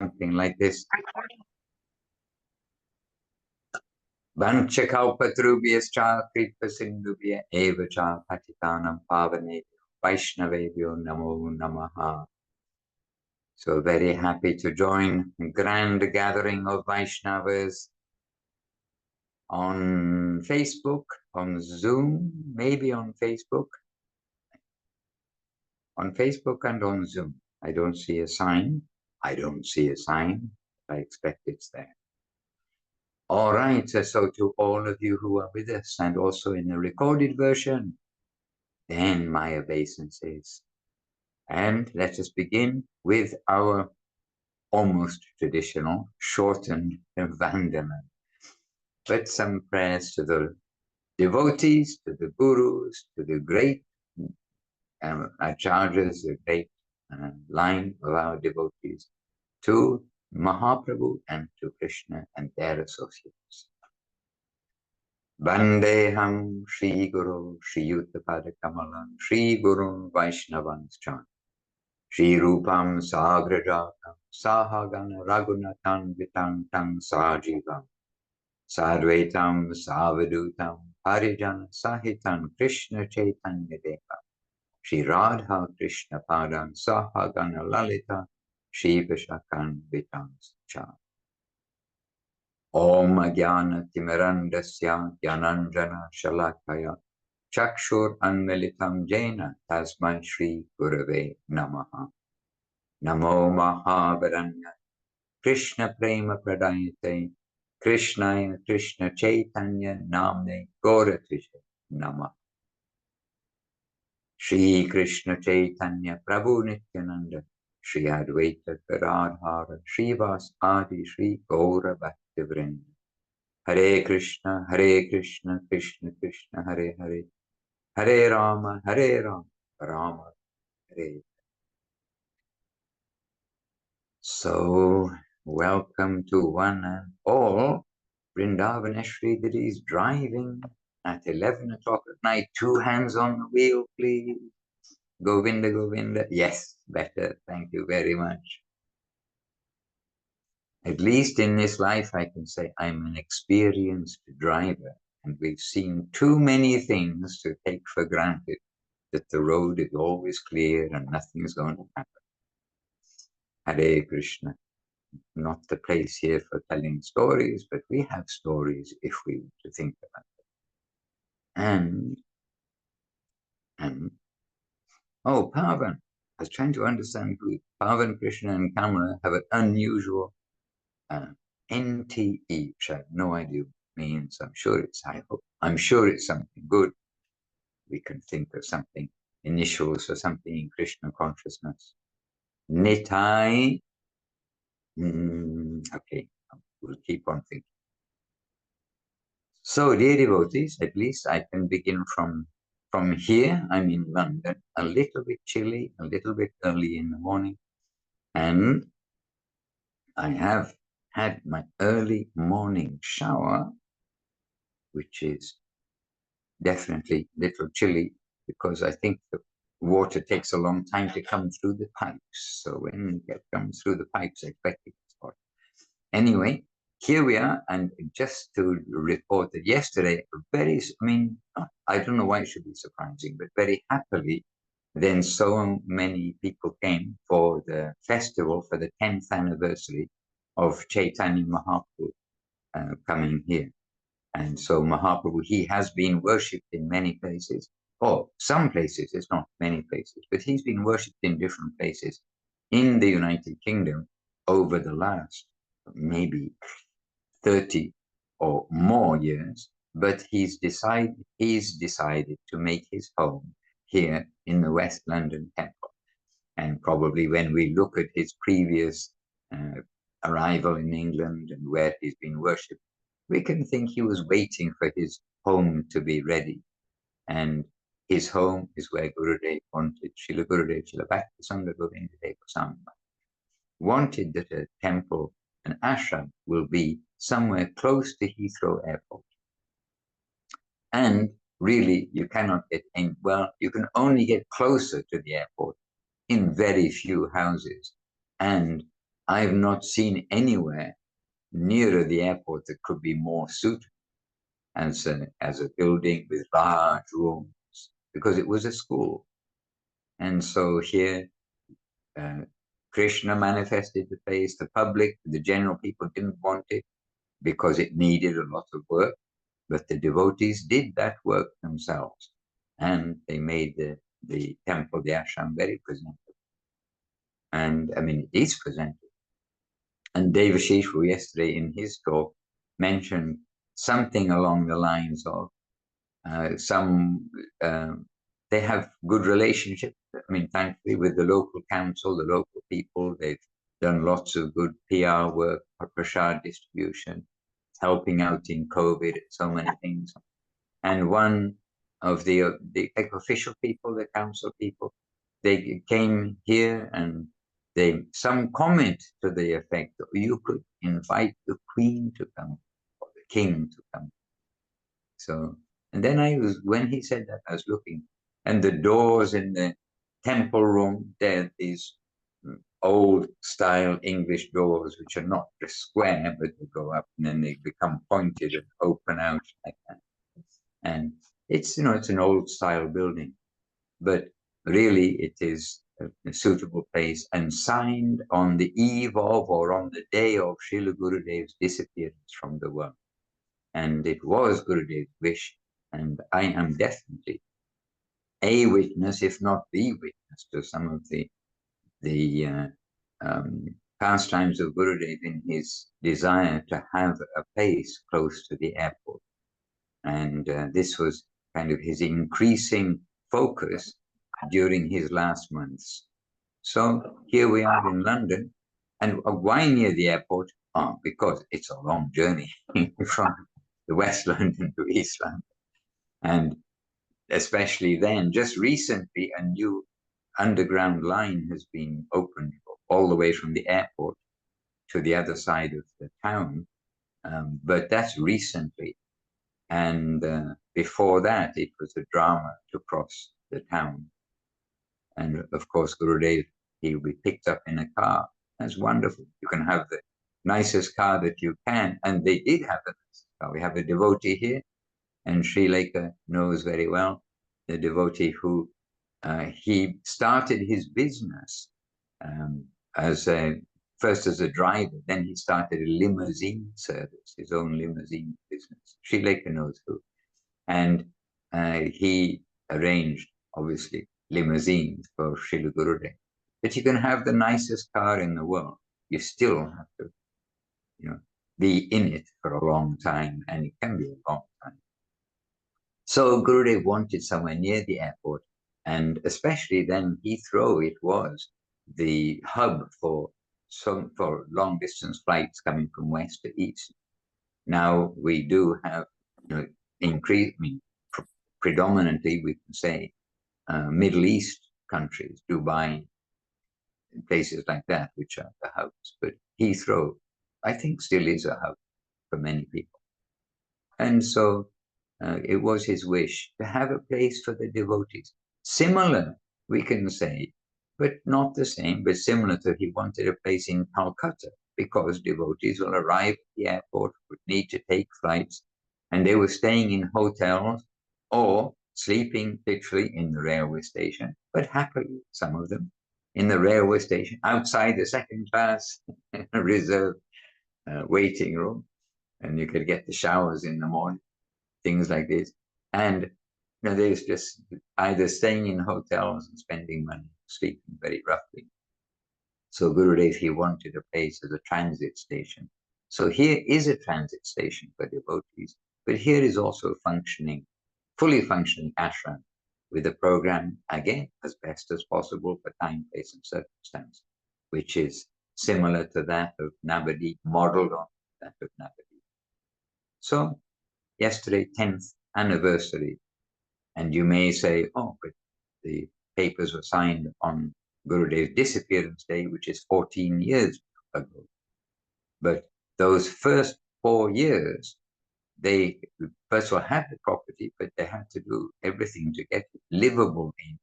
Something like this. Vanchakalpatrubhyascha kripasindubhya evacha patitanam pavanebhyo Vaishnavebhyo namo namaha. So very happy to join a grand gathering of Vaishnavas on Facebook, on Zoom, maybe on Facebook and on Zoom. I don't see a sign. I expect it's there. All right, so to all of you who are with us and also in the recorded version, then my obeisances. And let us begin with our almost traditional shortened Vandana. But some prayers to the devotees, to the gurus, to the great acharyas, the great line of our devotees, to Mahaprabhu and to Krishna and their associates. Vandeham Shri Guru Shri Yuttapada Kamalam Shri Guru Vaishnavanscha Shri Rupam Sagrajatam Sahagana Raghunathan Vitam Tam Sajivam Sadvaitam Savadutam Parijan Sahitam Krishna Chaitanya Deva Shri Radha Krishna Padam Sahagana Lalita Shri Vishakan Vitam Cha Om Jnana Timirandasya Jnananjana Shalakaya Chakshur Anmilitam Jena Tasmai Shri Gurave Namaha Namo Mahavaranya Krishna Prema Pradayate Krishnaya Krishna Chaitanya Namne Gauratije Namaha Shri Krishna Chaitanya Prabhu Nityananda Shri Advaita Gadadhara Srivas Adi Shri Gaura Bhaktivinoda Hare Krishna Krishna Krishna Hare Hare Hare Rama Rama Hare. So welcome to one and all. Vrindavaneshri that is driving at 11 o'clock at night. 2 hands on the wheel, please. Govinda, Govinda. Yes, better. Thank you very much. At least in this life, I can say I'm an experienced driver, and we've seen too many things to take for granted that the road is always clear and nothing is going to happen. Hare Krishna. Not the place here for telling stories, but we have stories if we were to think about it. And oh, Pavan. I was trying to understand who Pavan, Krishna, and Kamala have an unusual NTE, which I have no idea what it means. I'm sure it's something good. We can think of something, initials for something in Krishna consciousness. Nitai. Okay, we'll keep on thinking. So, dear devotees, at least I can begin from here. I'm in London, a little bit chilly, a little bit early in the morning, and I have had my early morning shower, which is definitely a little chilly because I think the water takes a long time to come through the pipes. So when it comes through the pipes, I expect it's hot. Anyway, here we are, and just to report that yesterday, I don't know why it should be surprising, but very happily, then so many people came for the festival for the 10th anniversary of Chaitanya Mahaprabhu coming here. And so Mahaprabhu, he has been worshipped in many places, or some places, it's not many places, but he's been worshipped in different places in the United Kingdom over the last maybe 30 or more years, but he's decided to make his home here in the West London Temple. And probably when we look at his previous arrival in England and where he's been worshipped, we can think he was waiting for his home to be ready. And his home is where Gurudev wanted, Srila Gurudev, Srila Bhaktisangha Govinda Deva Sangha, wanted that a temple, an ashram, will be somewhere close to Heathrow Airport. And really, you cannot get in, well, you can only get closer to the airport in very few houses. And I've not seen anywhere nearer the airport that could be more suitable as a building with large rooms, because it was a school. And so here, uh, Krishna manifested the place. The public, the general people didn't want it because it needed a lot of work, but the devotees did that work themselves, and they made the temple, the ashram, very presentable. And I mean, it is presentable. And Devashish, who yesterday in his talk mentioned something along the lines of they have good relationship. I mean, thankfully, with the local council, the local people, they've done lots of good PR work for prasad distribution, helping out in COVID, so many things. And one of the official people, the council people, they came here and some comment to the effect that you could invite the queen to come or the king to come. So, and then when he said that, I was looking, and the doors in the temple room, they're these old style English doors, which are not just square, but they go up and then they become pointed and open out like that. And it's, it's an old style building, but really it is a suitable place, and signed on the eve of or on the day of Srila Gurudev's disappearance from the world. And it was Gurudev's wish, and I am definitely a witness, if not the witness, to some of the pastimes of Gurudev in his desire to have a place close to the airport. And this was kind of his increasing focus during his last months. So here we are in London, and why near the airport? Oh, because it's a long journey from the West London to East London. And especially then, just recently, a new underground line has been opened all the way from the airport to the other side of the town. But that's recently. And before that, it was a drama to cross the town. And of course, Gurudev, he'll be picked up in a car. That's wonderful. You can have the nicest car that you can. And they did have the nicest car. We have a devotee here, and Sri Lanka knows very well the devotee who he started his business first as a driver, then he started a limousine service, his own limousine business. Sri Lanka knows who. And he arranged, obviously, limousines for Srila Gurudev. But you can have the nicest car in the world. You still have to, be in it for a long time, and it can be a long time. So Gurudev wanted somewhere near the airport, and especially then Heathrow, it was the hub for long distance flights coming from west to east. Now we do have predominantly we can say Middle East countries, Dubai, places like that, which are the hubs. But Heathrow, I think, still is a hub for many people. And so it was his wish to have a place for the devotees. Similar, we can say, but not the same, but similar to he wanted a place in Calcutta, because devotees will arrive at the airport, would need to take flights, and they were staying in hotels or sleeping literally in the railway station, but happily, some of them, in the railway station, outside the second class reserved waiting room, and you could get the showers in the morning, things like this. And there's just either staying in hotels and spending money, sleeping very roughly. So Gurudev, he wanted a place as a transit station. So here is a transit station for devotees, but here is also fully functioning ashram with a program, again, as best as possible for time, place, and circumstance, which is similar to that of Navadip, modeled on that of Navadip. So yesterday, 10th anniversary, and you may say, oh, but the papers were signed on Gurudev's disappearance day, which is 14 years ago. But those first 4 years, they first of all had the property, but they had to do everything to get it livable in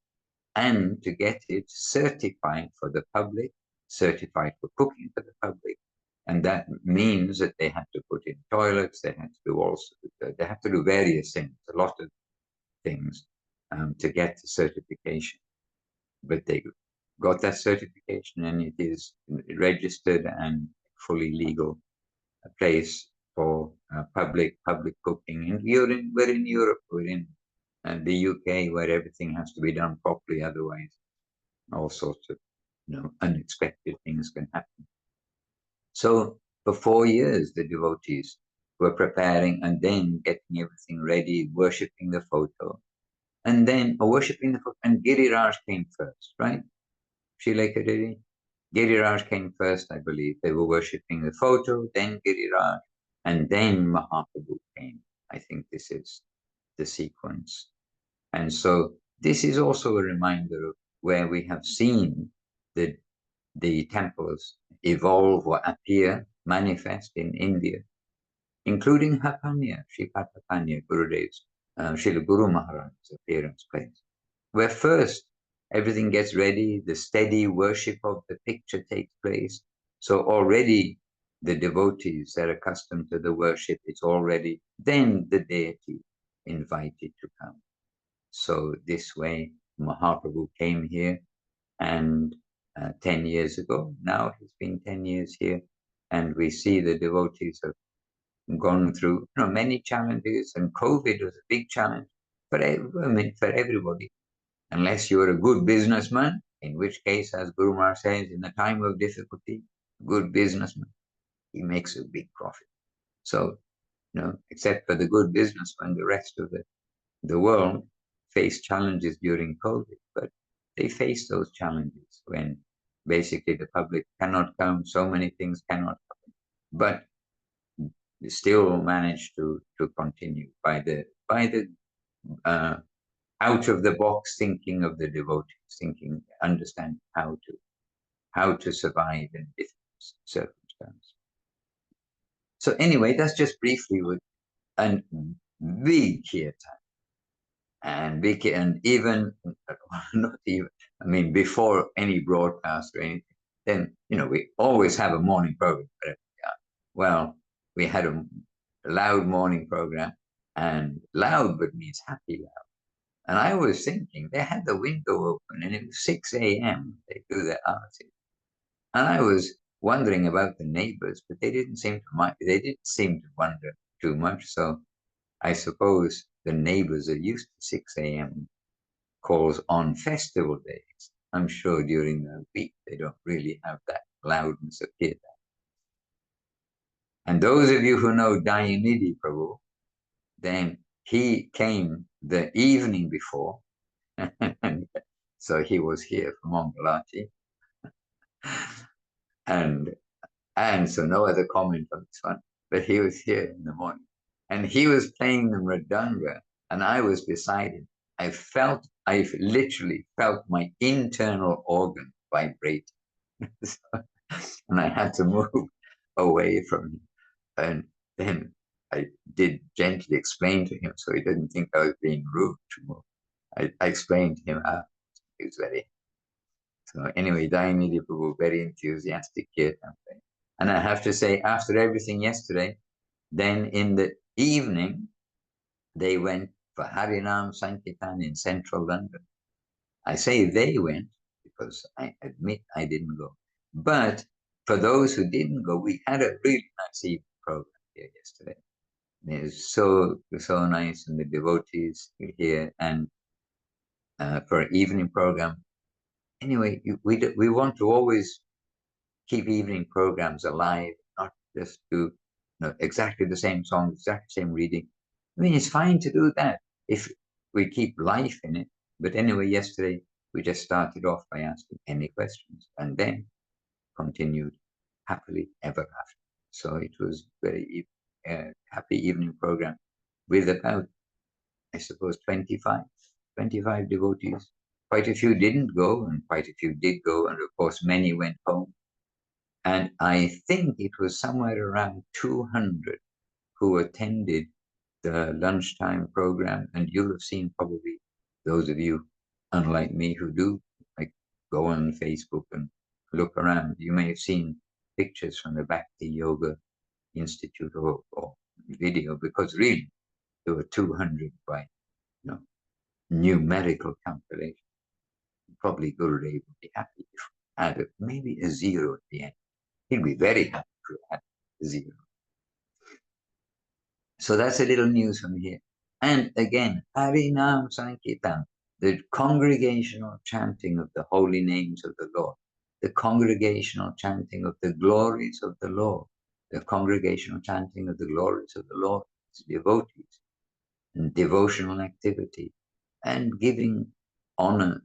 and to get it certified for the public certified for cooking for the public. And that means that they had to put in toilets, they had to do also, they have to do various things, a lot of things to get the certification. But they got that certification and it is registered and fully legal place for public cooking. And we're in Europe, we're in the UK, where everything has to be done properly, otherwise all sorts of unexpected things can happen. So for 4 years, the devotees were preparing and then getting everything ready, worshipping the photo, and then worshipping the photo. And Giriraj came first, right? Shileka Devi. Giriraj came first, I believe. They were worshipping the photo, then Giriraj, and then Mahaprabhu came. I think this is the sequence. And so this is also a reminder of where we have seen the temples evolve or appear, manifest in India, including Hapanya, Sri Patapanya, Gurudev's, Srila Guru Maharaj's appearance place, where first everything gets ready, the steady worship of the picture takes place. So already the devotees, they're accustomed to the worship, it's already, then the deity invited to come. So this way, Mahaprabhu came here, and 10 years ago, now it's been 10 years here, and we see the devotees have gone through many challenges, and COVID was a big challenge for everybody, unless you're a good businessman, in which case, as Guru Maharaj says, in a time of difficulty, good businessman, he makes a big profit. So, except for the good businessman, the rest of the world faced challenges during COVID, but they face those challenges when basically the public cannot come, so many things cannot happen, but they still manage to continue by the out of the box thinking of the devotees, thinking, understand how to survive in different circumstances. So anyway, that's just briefly with a big kirtan. And even not even, I mean, before any broadcast or anything, then we always have a morning program. Well, we had a loud morning program, and loud but means happy loud. And I was thinking they had the window open, and it was 6 a.m. They do their arti, and I was wondering about the neighbors, but they didn't seem to mind. They didn't seem to wonder too much. So I suppose the neighbors are used to 6 a.m. calls on festival days. I'm sure during the week they don't really have that loudness of kirtan. And those of you who know Dayanidhi Prabhu, then he came the evening before, so he was here for Mangalati, and so no other comment on this one, but he was here in the morning, and he was playing the mridanga, and I was beside him. I literally felt my internal organ vibrate. And I had to move away from him. And then I did gently explain to him so he didn't think I was being rude to move. I explained to him, he was very. So anyway, Dayanidhi Prabhu, very enthusiastic kid. And I have to say, after everything yesterday, then in the evening, they went for Harinam Sankirtan in central London. I say they went because I admit I didn't go. But for those who didn't go, we had a really nice evening program here yesterday. It was so nice, and the devotees here, and for an evening program. Anyway, we want to always keep evening programs alive, not just do exactly the same song, exactly the same reading. I mean, it's fine to do that if we keep life in it. But anyway, yesterday we just started off by asking any questions and then continued happily ever after. So it was very happy evening program with about, I suppose, 25 devotees. Quite a few didn't go, and quite a few did go, and of course many went home. And I think it was somewhere around 200 who attended the lunchtime program. And you'll have seen, probably, those of you, unlike me, who do like go on Facebook and look around, you may have seen pictures from the Bhakti Yoga Institute or video, because really there were 200 by numerical calculation. Probably Gurudev would be happy if added maybe a zero at the end. He'd be very happy to add a zero. So that's a little news from here. And again, Harinam Sankirtan, the congregational chanting of the holy names of the Lord, the congregational chanting of the glories of the Lord, the congregational chanting of the glories of the Lord, devotees, and devotional activity, and giving honor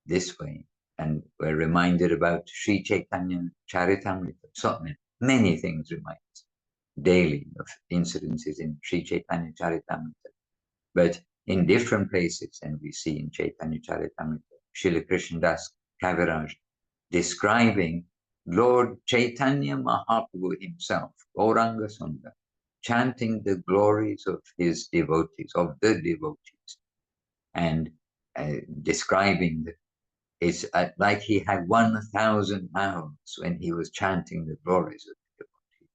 this way. And we're reminded about Sri Chaitanya Charitamrita. So many things remind us daily of incidences in Sri Chaitanya Charitamrita. But in different places, and we see in Chaitanya Charitamrita, Srila Krishnadas Kaviraj describing Lord Chaitanya Mahaprabhu himself, Gauranga Sundar, chanting the glories of his devotees, of the devotees, and describing that it's like he had 1,000 mouths when he was chanting the glories of the devotees.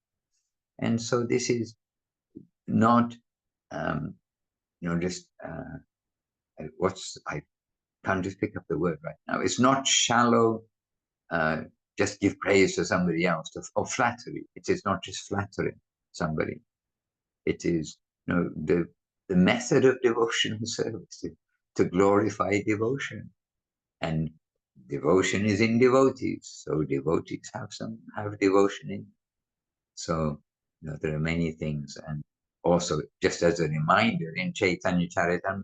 And so this is not, just I can't just pick up the word right now. It's not shallow, just give praise to somebody else, or flattery. It is not just flattering somebody. It is, the method of devotional service to glorify devotion. And devotion is in devotees, so devotees have devotion in. So there are many things, and also just as a reminder, in Chaitanya Charitamrita,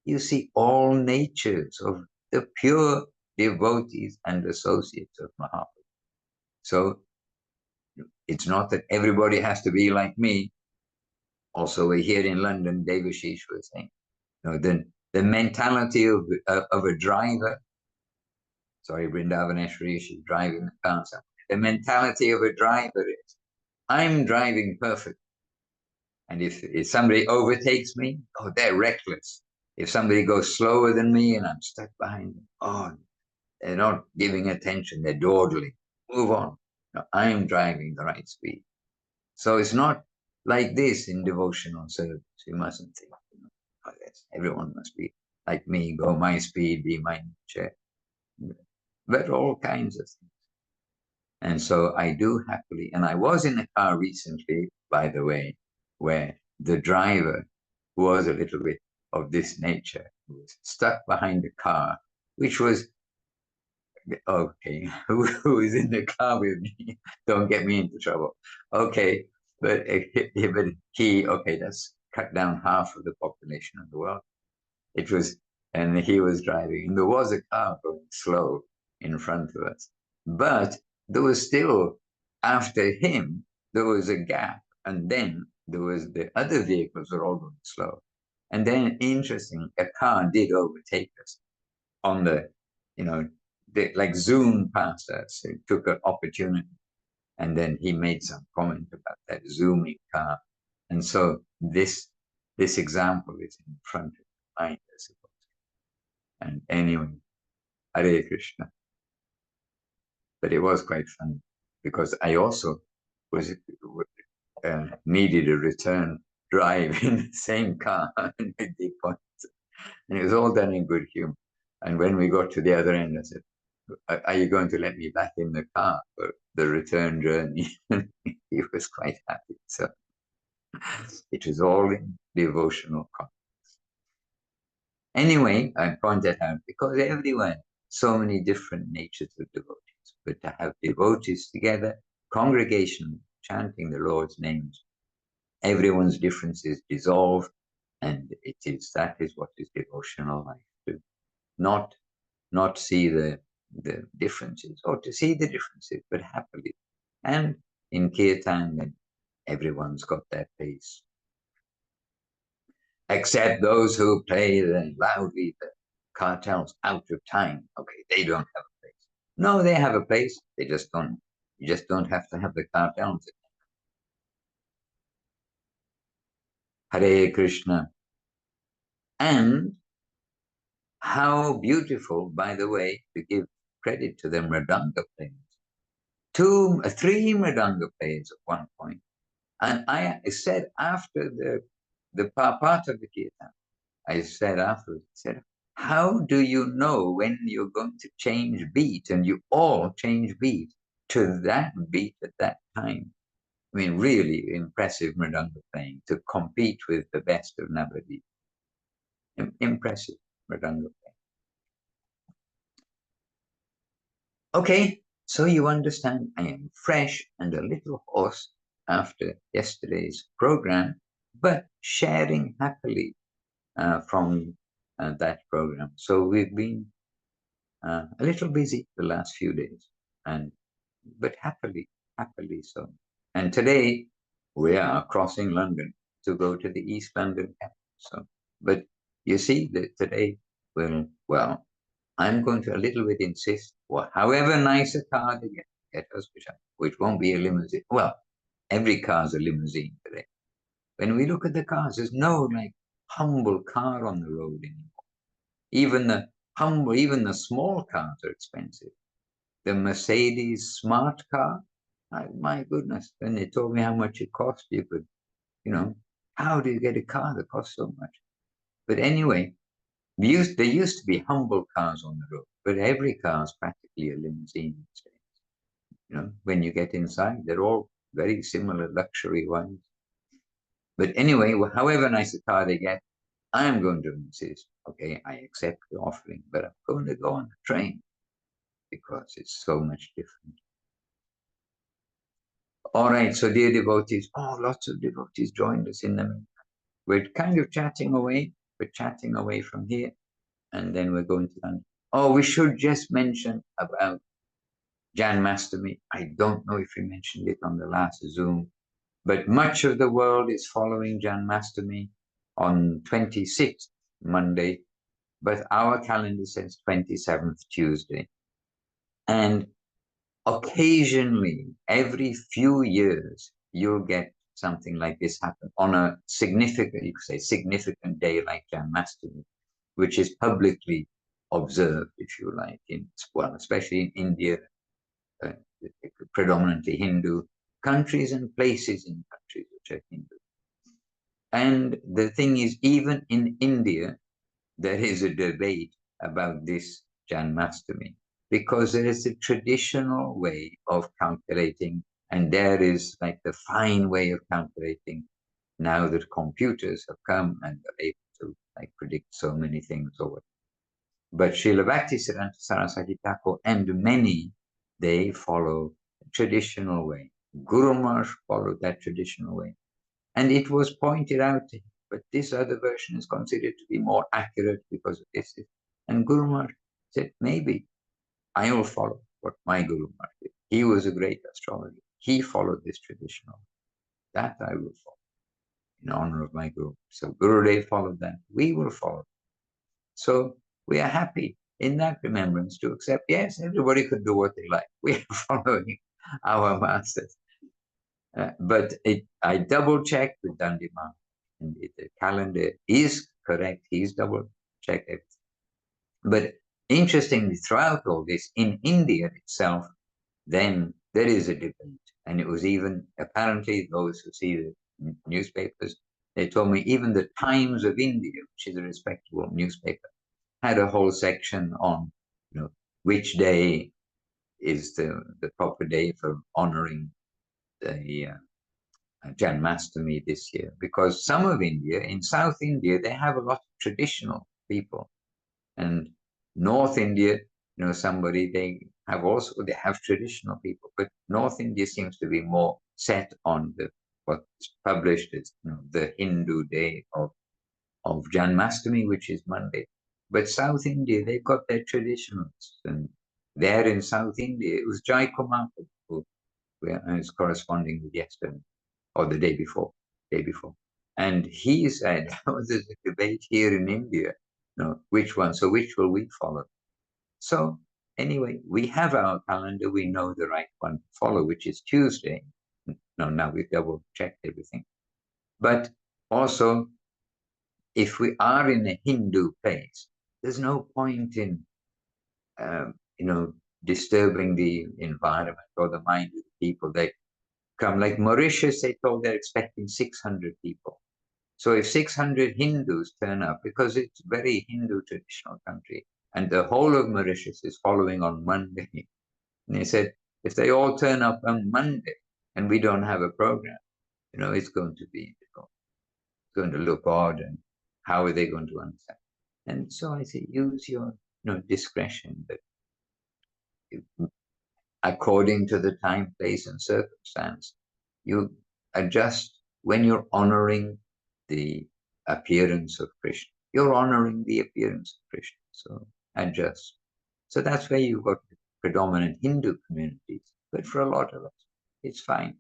you see all natures of the pure devotees and associates of Mahaprabhu. So it's not that everybody has to be like me. Also, here in London, Devashish was saying, the mentality of a driver. Sorry, Vrindavaneshwari, she's driving the car. The mentality of a driver is, I'm driving perfect. And if somebody overtakes me, they're reckless. If somebody goes slower than me and I'm stuck behind them, they're not giving attention, they're dawdling. Move on. No, I am driving the right speed. So it's not like this in devotional service. You mustn't think, everyone must be like me, go my speed, be my nature. But all kinds of things. And so I do happily, and I was in a car recently, by the way, where the driver was a little bit of this nature, who was stuck behind a car, which was, okay, who is in the car with me? Don't get me into trouble. Okay, but that's cut down half of the population of the world. And he was driving, and there was a car going slow in front of us. But there was still, after him, there was a gap. And then there was the other vehicles were all going slow. And then, interesting, a car did overtake us on they like zoomed past us. It took an opportunity. And then he made some comment about that zooming car. And so this example is in front of my mind, I suppose. And anyway, Hare Krishna. But it was quite funny because I also needed a return drive in the same car. And it was all done in good humor. And when we got to the other end, I said, are you going to let me back in the car for the return journey? He was quite happy. So it was all in devotional context. Anyway, I pointed out, because everywhere, so many different natures of devotees, but to have devotees together, congregation chanting the Lord's names, everyone's differences dissolve, and that is what is devotional life to not see the differences, or to see the differences, but happily. And in Kirtan, then everyone's got their pace. Except those who play loudly the cartels out of time. Okay, they don't have a place. No, they have a place. They just don't. You just don't have to have the cartels. Hare Krishna. And how beautiful, by the way, to give credit to them, Mridanga players. three mridanga players at one point. And I said after the part of the kirtan, I said afterwards, I said, how do you know when you're going to change beat? And you all change beat to that beat at that time. I mean, really impressive mridanga playing to compete with the best of Navadvip. Impressive mridanga playing. Okay, so you understand I am fresh and a little hoarse after yesterday's program, but sharing happily from that program. So we've been a little busy the last few days, but happily so. And today we are crossing London to go to the East London campus. So, but you see that today well, I'm going to a little bit insist, well, however nice a car they get us, which won't be a limousine. Well, every car's a limousine today. When we look at the cars, there's no like humble car on the road anymore. Even the small cars are expensive. The Mercedes smart car, my goodness, when they told me how much it cost, you could, how do you get a car that costs so much? But anyway, there used to be humble cars on the road, but every car is practically a limousine these days. When you get inside, they're all very similar luxury-wise. But anyway, however nice a car they get, I'm going to insist, okay, I accept the offering, but I'm going to go on the train because it's so much different. All right, so dear devotees, lots of devotees joined us in the meantime. We're kind of chatting away. We're chatting away from here, and then we're going to London. Oh, we should just mention about Janmastami. I don't know if we mentioned it on the last Zoom, but much of the world is following Janmastami on 26th, Monday, but our calendar says 27th, Tuesday. And occasionally, every few years, you'll get something like this happen on a significant, you could say, significant day like Janmastami, which is publicly observed, if you like, especially in India, predominantly Hindu countries and places in countries which are Hindu. And the thing is, even in India, there is a debate about this Janmastami because there is a traditional way of calculating, and there is like the fine way of calculating now that computers have come and are able to like predict so many things over. But Srila Bhaktisiddhanta Saraswati Thakur and many, they follow the traditional way. Guru Maharaj followed that traditional way. And it was pointed out to him, but this other version is considered to be more accurate because of this. And Guru Maharaj said, maybe I will follow what my Guru Maharaj did. He was a great astrologer. He followed this traditional. That I will follow in honor of my Guru. So Gurudev followed that. We will follow. So we are happy in that remembrance to accept, yes, everybody could do what they like. We are following our masters. But I double-checked with Dandima, and the calendar is correct. He's double-checked it. But interestingly, throughout all this, in India itself, then there is a debate. And it was even, apparently, those who see the newspapers, they told me even the Times of India, which is a respectable newspaper, had a whole section on, which day is the proper day for honoring the Janmastami this year. Because some of India, in South India, they have a lot of traditional people. And North India, they have traditional people. But North India seems to be more set on what's published as the Hindu day of Janmastami, which is Monday. But South India, they've got their traditionals. And there in South India, it was Jai Kumar who I was corresponding with yesterday, or the day before. And he said, there's a debate here in India, which one? So which will we follow? So anyway, we have our calendar. We know the right one to follow, which is Tuesday. No, now we've double-checked everything. But also, if we are in a Hindu place, there's no point in, disturbing the environment or the mind of the people. They come, like Mauritius, they told they're expecting 600 people. So if 600 Hindus turn up, because it's a very Hindu traditional country, and the whole of Mauritius is following on Monday, and they said, if they all turn up on Monday and we don't have a program, it's going to be difficult. It's going to look odd, and how are they going to understand? And so I say, use your discretion, but according to the time, place, and circumstance, you adjust when you're honoring the appearance of Krishna. You're honoring the appearance of Krishna, so adjust. So that's where you've got predominant Hindu communities, but for a lot of us, it's fine.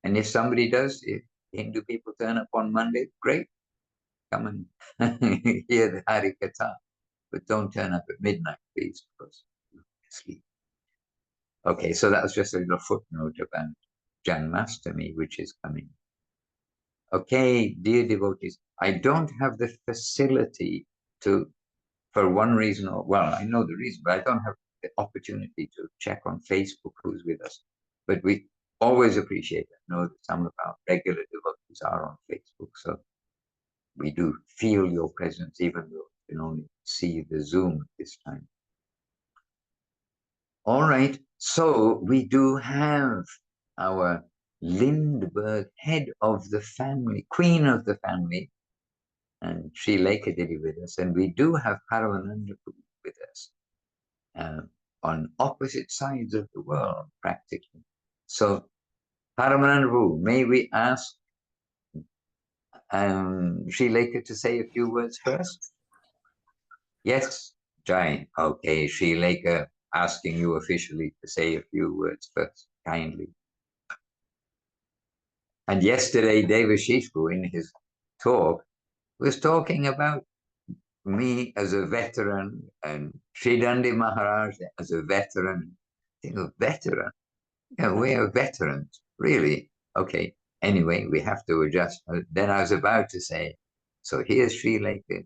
And if somebody does, if Hindu people turn up on Monday, great, come and hear the Harikatha, but don't turn up at midnight, please, because you're asleep. Okay, so that was just a little footnote about Janmashtami, which is coming. Okay, dear devotees, I don't have the facility to, for one reason, or well, I know the reason, but I don't have the opportunity to check on Facebook who's with us. But we always appreciate it. I know that some of our regular devotees are on Facebook, so we do feel your presence, even though we can only see the Zoom at this time. All right, so we do have our Lindbergh, head of the family, queen of the family, and Sri Lekadidi with us, and we do have Paramananda with us on opposite sides of the world, practically. So, Paramananda, may we ask Sri Lekha to say a few words first? Yes, Jai. Okay, Sri Lekha asking you officially to say a few words first, kindly. And yesterday, Devashishbu, in his talk, was talking about me as a veteran and Sridandi Maharaj as a veteran. Think of veteran. Yeah, we are veterans, really. Okay. Anyway, we have to adjust. Then I was about to say, so here's Sri Lanka,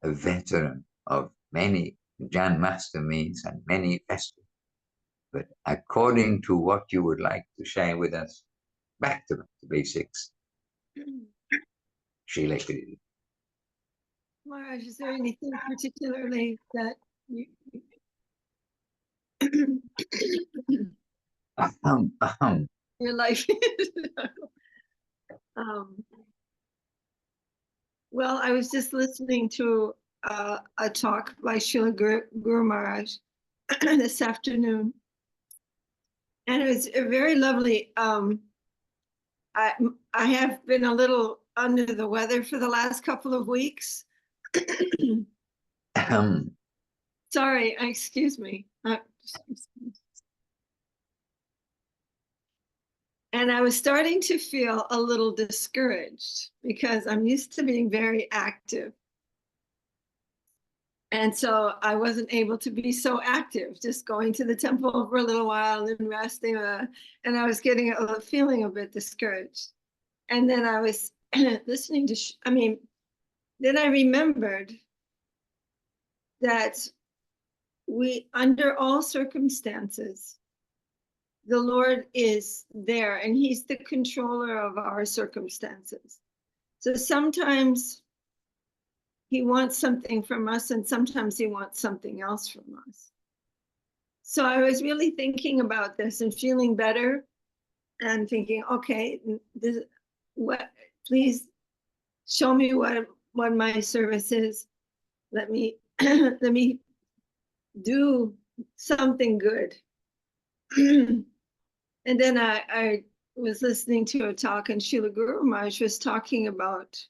a veteran of many Janmastamis and many festivals. But according to what you would like to share with us, back to the basics. Sri Lanka. Maharaj, is there anything particularly that you... your life is? Well, I was just listening to a talk by Srila Guru Maharaj this afternoon, and it was very lovely. I have been a little under the weather for the last couple of weeks. Sorry, excuse me. And I was starting to feel a little discouraged because I'm used to being very active. And so I wasn't able to be so active, just going to the temple for a little while and then resting. And I was getting feeling a bit discouraged. And then I was listening to, then I remembered that we, under all circumstances, the Lord is there and he's the controller of our circumstances. So sometimes he wants something from us and sometimes he wants something else from us. So I was really thinking about this and feeling better and thinking, okay, please show me what my service is. Let me do something good. And then I was listening to a talk and Srila Guru Maharaj was talking about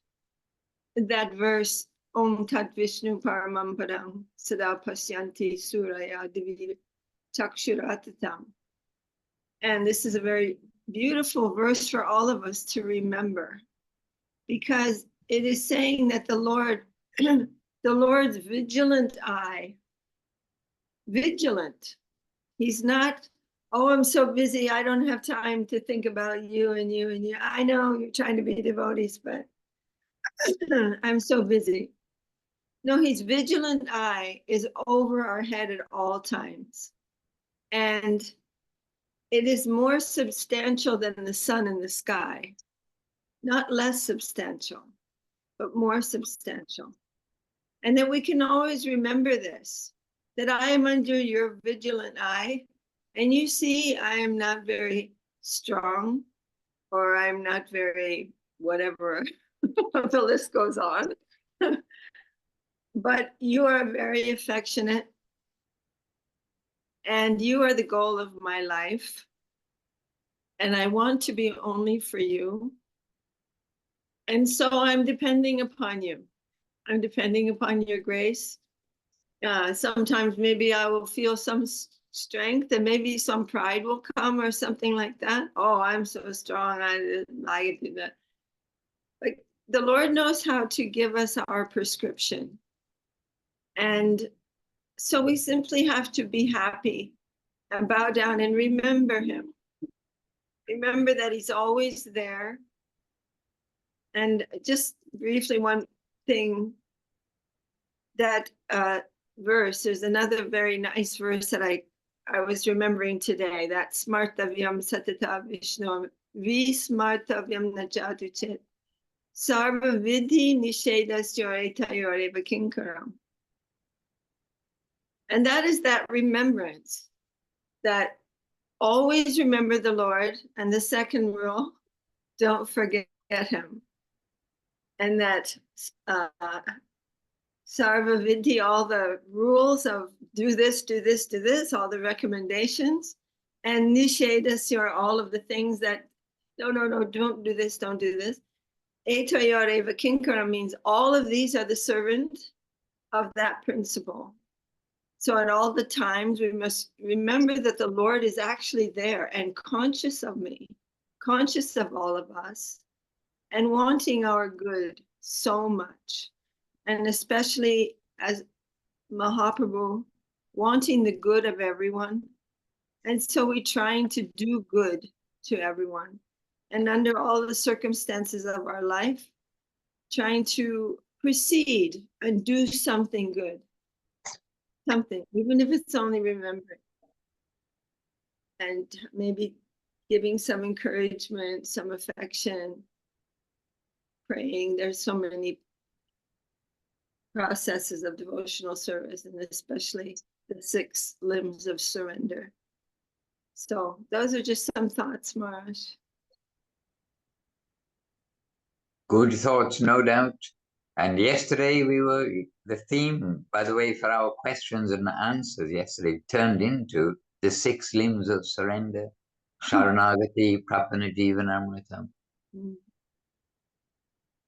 that verse, Om Tat Vishnu Paramam Padam Sada Pasyanti Suraya Divi Chakshuratatam. And this is a very beautiful verse for all of us to remember, because it is saying that the Lord, the Lord's vigilant eye, vigilant. He's not, oh, I'm so busy, I don't have time to think about you and you and you. I know you're trying to be devotees, but I'm so busy. No, his vigilant eye is over our head at all times. And it is more substantial than the sun in the sky. Not less substantial, but more substantial. And that we can always remember this, that I am under your vigilant eye. And you see, I am not very strong, or I'm not very whatever, the list goes on. But you are very affectionate, and you are the goal of my life. And I want to be only for you. And so I'm depending upon you. I'm depending upon your grace. Sometimes maybe I will feel some strength, and maybe some pride will come or something like that. Oh, I'm so strong. I do that. But the Lord knows how to give us our prescription. And so we simply have to be happy and bow down and remember him. Remember that he's always there. And just briefly, one thing, that verse, there's another very nice verse that I was remembering today. That smartavyam satata vishnu vismartavyam najaduchet sarva vidhi nishedasya etayoreva kinkaram. And that is that remembrance, that always remember the Lord. And the second rule, don't forget him. And that Sarva Vidhi, all the rules of do this, do this, do this, all the recommendations, and Nishedasya, all of the things that, no, don't do this, don't do this. Etoyoreva Kinkara means all of these are the servant of that principle. So at all the times, we must remember that the Lord is actually there and conscious of me, conscious of all of us, and wanting our good so much. And especially as Mahaprabhu, wanting the good of everyone. And so we're trying to do good to everyone. And under all the circumstances of our life, trying to proceed and do something good. Something, even if it's only remembering. And maybe giving some encouragement, some affection, praying. There's so many processes of devotional service, and especially the 6 limbs of surrender. So those are just some thoughts, Maharaj. Good thoughts, no doubt. And yesterday the theme, by the way, for our questions and answers yesterday turned into the 6 limbs of surrender, Sharanagati, Prapanajivanamritam.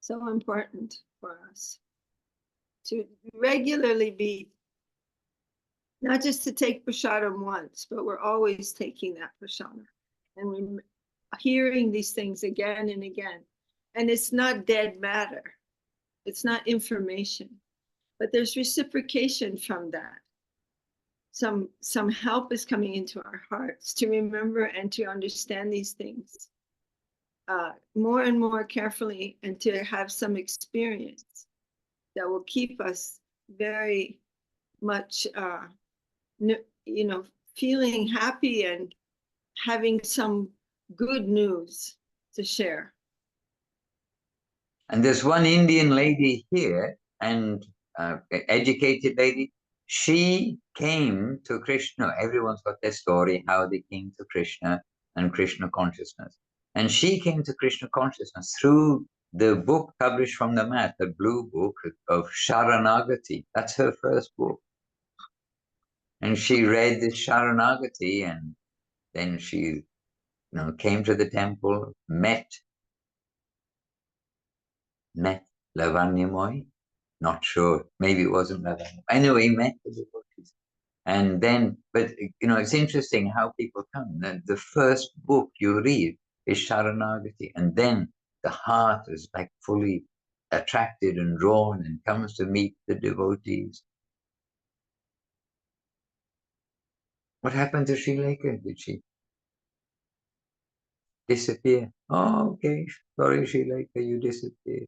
So important for us to regularly be, not just to take prasadam once, but we're always taking that prasadam. And we're hearing these things again and again. And it's not dead matter. It's not information, but there's reciprocation from that. Some help is coming into our hearts to remember and to understand these things more and more carefully, and to have some experience that will keep us very much, feeling happy and having some good news to share. And there's one Indian lady here, and educated lady. She came to Krishna. Everyone's got their story, how they came to Krishna and Krishna consciousness. And she came to Krishna consciousness through the book published from the mat, the blue book of Sharanagati. That's her first book. And she read this Sharanagati, and then she came to the temple, met Lavanyamoy. Not sure. Maybe it wasn't Lavanyamoy. Anyway, met the devotees. And then, but it's interesting how people come. The first book you read is Sharanagati, and then the heart is like fully attracted and drawn and comes to meet the devotees. What happened to Sri Lanka? Did she disappear? Oh, okay. Sorry, Sri Lanka, you disappeared.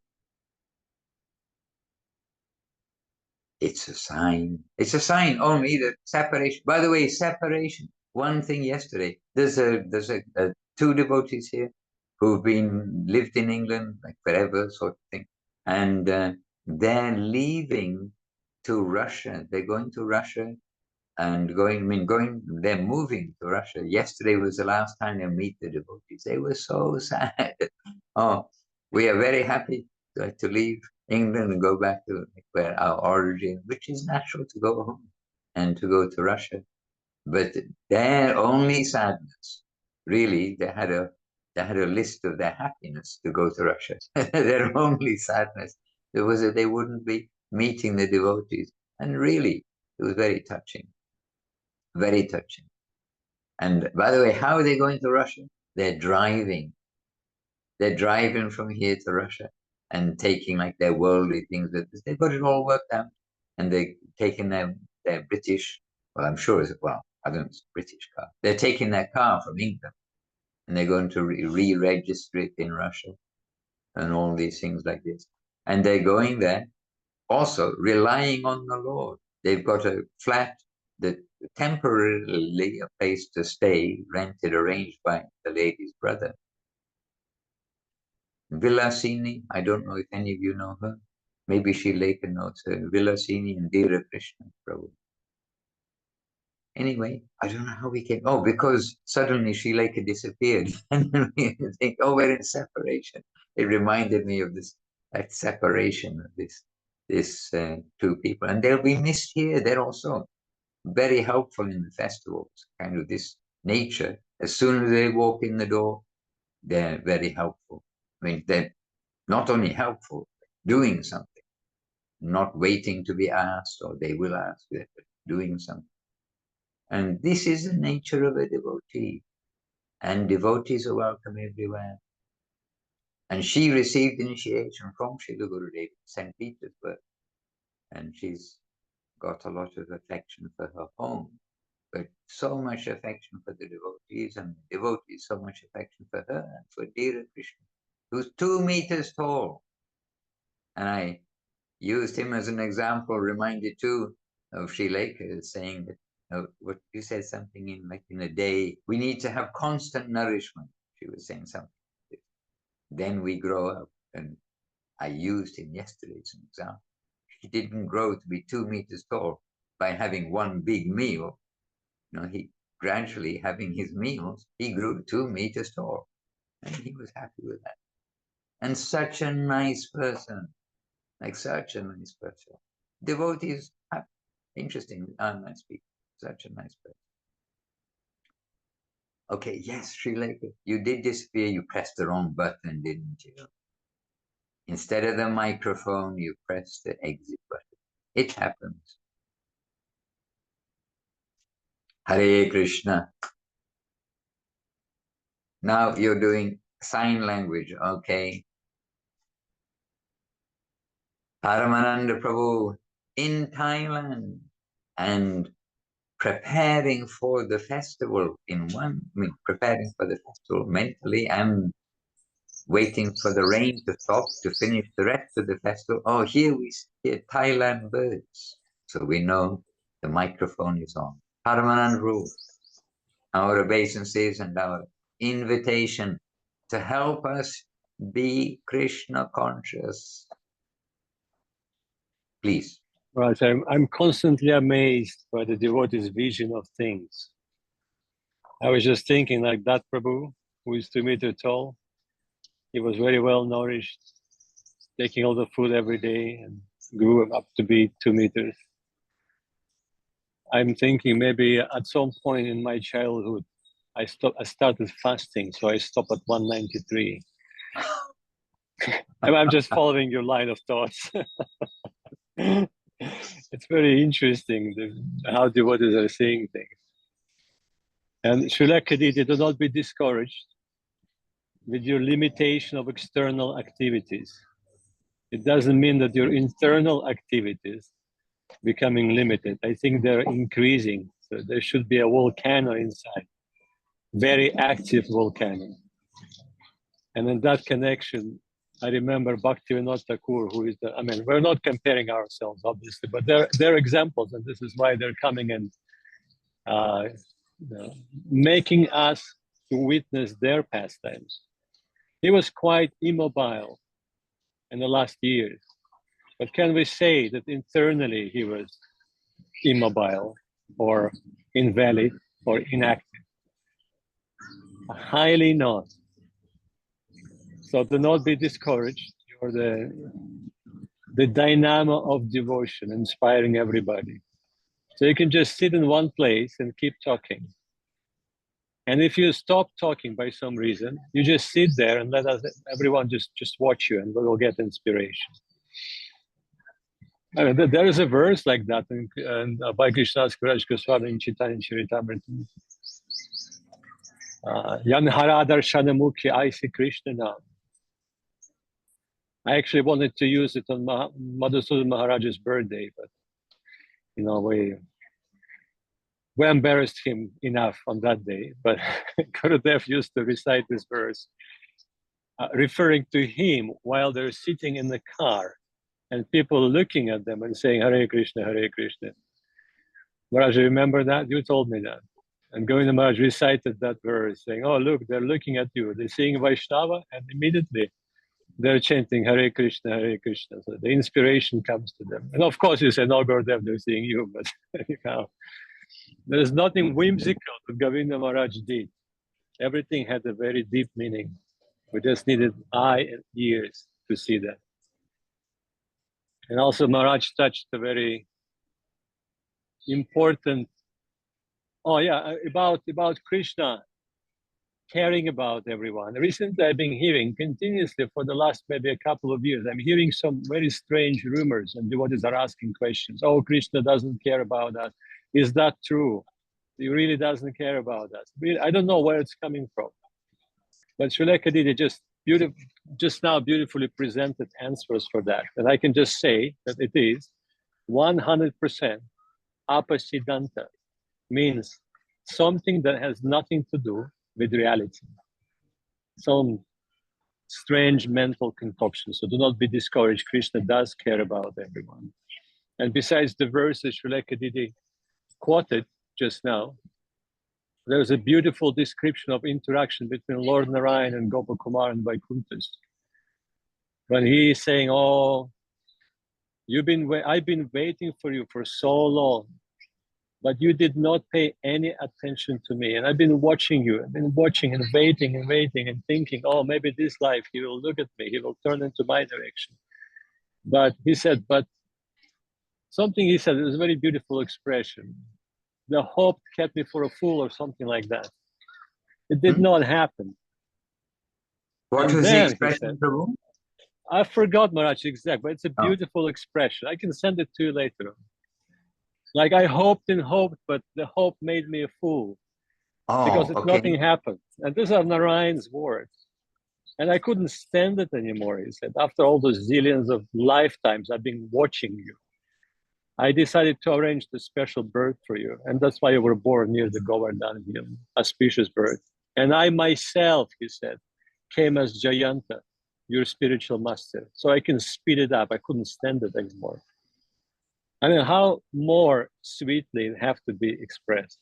It's a sign. It's a sign only that separation. By the way, separation. One thing yesterday, there's two devotees here who've been lived in England like forever, sort of thing, and they're leaving to Russia. They're going to Russia and going. I mean, going. They're moving to Russia. Yesterday was the last time they meet the devotees. They were so sad. Oh, we are very happy to leave England and go back to where our origin, which is natural to go home and to go to Russia. But their only sadness, really, they had a list of their happiness to go to Russia. Their only sadness was that they wouldn't be meeting the devotees. And really, it was very touching, very touching. And by the way, how are they going to Russia? They're driving. They're driving from here to Russia and taking like their worldly things. They've got it all worked out, and they're taking their British. Well, I'm sure it's well. I don't know, it's a British car. They're taking their car from England, and they're going to re-register it in Russia, and all these things like this. And they're going there, also relying on the Lord. They've got a flat that temporarily a place to stay, rented, arranged by the lady's brother. Vilasini, I don't know if any of you know her. Maybe she later knows her. Vilasini and Dheera Krishna Prabhu. Anyway, I don't know how we came. Oh, because suddenly Sri Lanka disappeared. And then we think, oh, we're in separation. It reminded me of that separation of this two people. And they'll be missed here. They're also very helpful in the festivals, kind of this nature. As soon as they walk in the door, they're very helpful. I mean, they're not only helpful, doing something, not waiting to be asked or they will ask, but doing something. And this is the nature of a devotee. And devotees are welcome everywhere. And she received initiation from Srila Gurudev in St. Petersburg. And she's got a lot of affection for her home, but so much affection for the devotees, and the devotees so much affection for her and for Dheera Krishna, who's 2 meters tall. And I used him as an example, reminded too of Sri Lanka, saying that what you said something in a day, we need to have constant nourishment. She was saying something. Then we grow up, and I used him yesterday as an example. He didn't grow to be 2 meters tall by having one big meal. He gradually having his meals, he grew 2 meters tall, and he was happy with that. And such a nice person. Like such a nice person. Devotees, interesting, nice people. Such a nice person. Okay, yes, Sri Lanka, you did disappear. You pressed the wrong button, didn't you? Instead of the microphone, you pressed the exit button. It happens. Hare Krishna. Now you're doing sign language, okay? Paramananda Prabhu in Thailand and preparing for the festival preparing for the festival mentally and waiting for the rain to stop to finish the rest of the festival. Oh, here we hear Thailand birds. So we know the microphone is on. Paramananda Prabhu, our obeisances and our invitation to help us be Krishna conscious. Please. Right, I'm constantly amazed by the devotee's vision of things. I was just thinking like that Prabhu, who is 2 meters tall, he was very well nourished, taking all the food every day and grew up to be 2 meters. I'm thinking maybe at some point in my childhood, I started fasting, so I stopped at 193. I'm just following your line of thoughts. It's very interesting how devotees are seeing things. And Srila Kaditi, do not be discouraged with your limitation of external activities. It doesn't mean that your internal activities becoming limited. I think they're increasing. So there should be a volcano inside, very active volcano. And in that connection, I remember Bhaktivinoda Thakur, who is the, I mean, we're not comparing ourselves, obviously, but they're examples, and this is why they're coming and making us to witness their pastimes. He was quite immobile in the last years, but can we say that internally he was immobile or invalid or inactive? Highly not. So do not be discouraged. You're the dynamo of devotion, inspiring everybody. So you can just sit in one place and keep talking. And if you stop talking by some reason, you just sit there and let everyone just watch you, and we'll get inspiration. I mean, there is a verse like that in by Krishna's Kaviraj Goswami in Chaitanya Charitamrita. Yan Haradar Shanamukhi Aisi Krishna Nam. I actually wanted to use it on Madhusudan Maharaj's birthday, but you know, we embarrassed him enough on that day. But Gurudev used to recite this verse, referring to him while they're sitting in the car and people looking at them and saying, Hare Krishna, Hare Krishna. Maharaj, remember that? You told me that. And Govinda Maharaj recited that verse, saying, oh, look, they're looking at you. They're seeing Vaishnava, and immediately they're chanting Hare Krishna, Hare Krishna. So the inspiration comes to them. And of course, you say, no, Gurudev, they're seeing you. But anyhow, there's nothing whimsical that Govinda Maharaj did. Everything had a very deep meaning. We just needed eye and ears to see that. And also Maharaj touched a very important, about Krishna caring about everyone. Recently I've been hearing continuously for the last maybe a couple of years, I'm hearing some very strange rumors, and devotees are asking questions. Oh, Krishna doesn't care about us. Is that true? He really doesn't care about us. I don't know where it's coming from. But Srila Kadidi just now beautifully presented answers for that. And I can just say that it is 100% apasiddhanta, means something that has nothing to do with reality. Some strange mental concoction. So do not be discouraged. Krishna does care about everyone. And besides the verses Srila Kadidi quoted just now, there's a beautiful description of interaction between Lord Narayan and Gopakumar and Vaikuntha. When he is saying, oh, I've been waiting for you for so long, but you did not pay any attention to me. And I've been watching you. I've been watching and waiting and thinking, oh, maybe this life he will look at me. He will turn into my direction. But he said, it was a very beautiful expression. The hope kept me for a fool, or something like that. It did not happen. What was the expression, Prabhu? I forgot, Maharaj, exact, but it's a beautiful expression. I can send it to you later on. Like I hoped and hoped, but the hope made me a fool. Because nothing happened. And these are Narayan's words. And I couldn't stand it anymore, he said. After all those zillions of lifetimes I've been watching you, I decided to arrange the special birth for you. And that's why you were born near the Govardhan Hill, auspicious birth. And I myself, he said, came as Jayanta, your spiritual master. So I can speed it up. I couldn't stand it anymore. I mean, how more sweetly it have to be expressed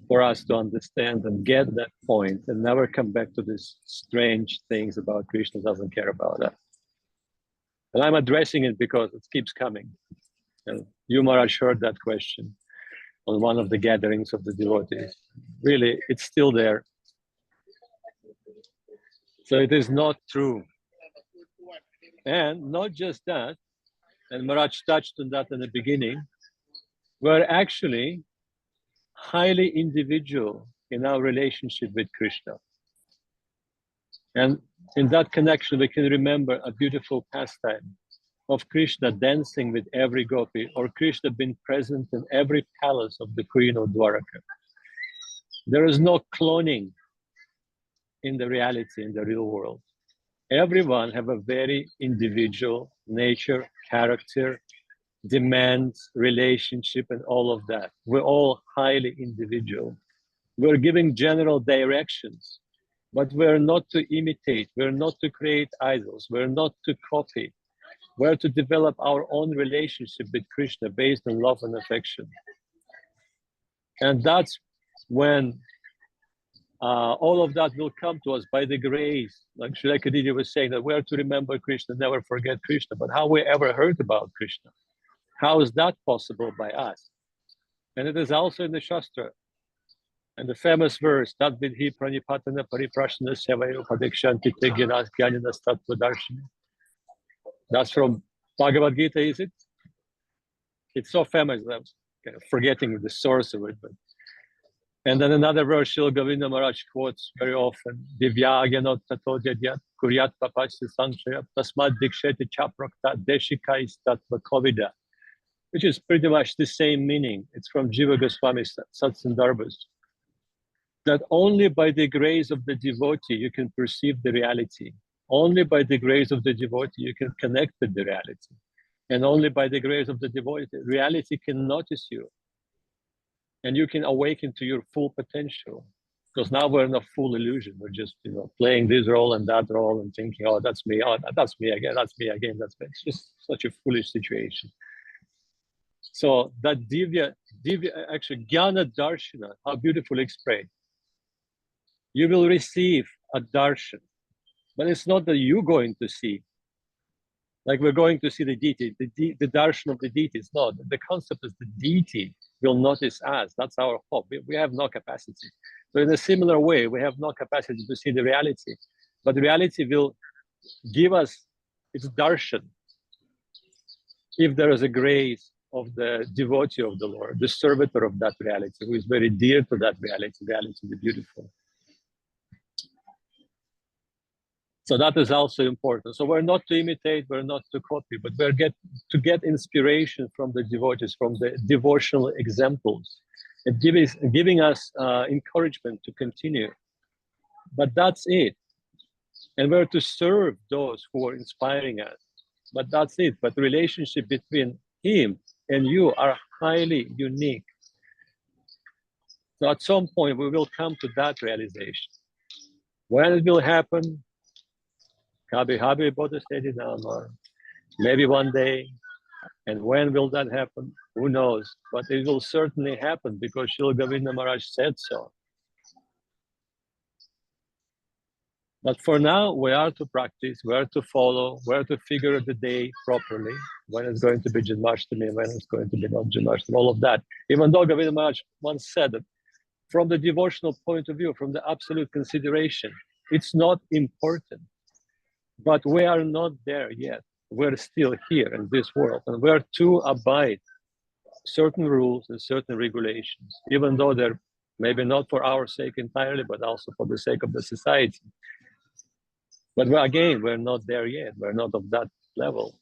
for us to understand and get that point and never come back to these strange things about Krishna doesn't care about us. And I'm addressing it because it keeps coming. And you, Maharaj, heard that question on one of the gatherings of the devotees. Really, it's still there. So it is not true. And not just that, and Maharaj touched on that in the beginning, we're actually highly individual in our relationship with Krishna. And in that connection, we can remember a beautiful pastime of Krishna dancing with every gopi, or Krishna being present in every palace of the Queen of Dwaraka. There is no cloning in the reality, in the real world. Everyone have a very individual nature, character, demands, relationship, and all of that. We're all highly individual. We're giving general directions, But we're not to imitate, we're not to create idols, we're not to copy. We're to develop our own relationship with Krishna based on love and affection. And that's when all of that will come to us by the grace. Like Srila Kadidi was saying, that we are to remember Krishna, never forget Krishna. But how we ever heard about Krishna? How is that possible by us? And it is also in the Shastra. And the famous verse, Tat vidhi pranipatana pariprashana sevayo padikshanti te gyanina tattvadarshini. That's from Bhagavad Gita, is it? It's so famous that I'm kind of forgetting the source of it. But. And then another verse, Srila Govinda Maharaj quotes very often, Divyagyanot tato jadyat kuryat papasya sanshaya tasmad diksheti chaprakta deshikais tattva kovida, which is pretty much the same meaning. It's from Jiva Goswami's Satsandarbhas. That only by the grace of the devotee you can perceive the reality. Only by the grace of the devotee you can connect with the reality. And only by the grace of the devotee, reality can notice you. And you can awaken to your full potential. Because now we're in a full illusion. We're just, playing this role and that role and thinking, oh, that's me again, that's me again, that's me. It's just such a foolish situation. So that divya, actually, Jnana Darshana, how beautifully explained. You will receive a darshan, but it's not that you're going to see. Like we're going to see the deity, the darshan of the deity. It's not. The concept is the deity will notice us. That's our hope. We have no capacity. So in a similar way, we have no capacity to see the reality, but the reality will give us its darshan if there is a grace of the devotee of the Lord, the servitor of that reality, who is very dear to that reality, the beautiful. So that is also important. So we're not to imitate, we're not to copy, but we're to get inspiration from the devotees, from the devotional examples, and giving us encouragement to continue. But that's it. And we're to serve those who are inspiring us. But that's it. But the relationship between him and you are highly unique. So at some point we will come to that realization. When it will happen, maybe one day. And when will that happen? Who knows? But it will certainly happen because Srila Govinda Maharaj said so. But for now, we are to practice, we are to follow, we are to figure the day properly, when it's going to be Janmashtami, when it's going to be not Janmashtami, all of that. Even though Govinda Maharaj once said that from the devotional point of view, from the absolute consideration, it's not important. But we are not there yet. We're still here in this world, and we're to abide certain rules and certain regulations, even though they're maybe not for our sake entirely, but also for the sake of the society. But we're not there yet. We're not of that level.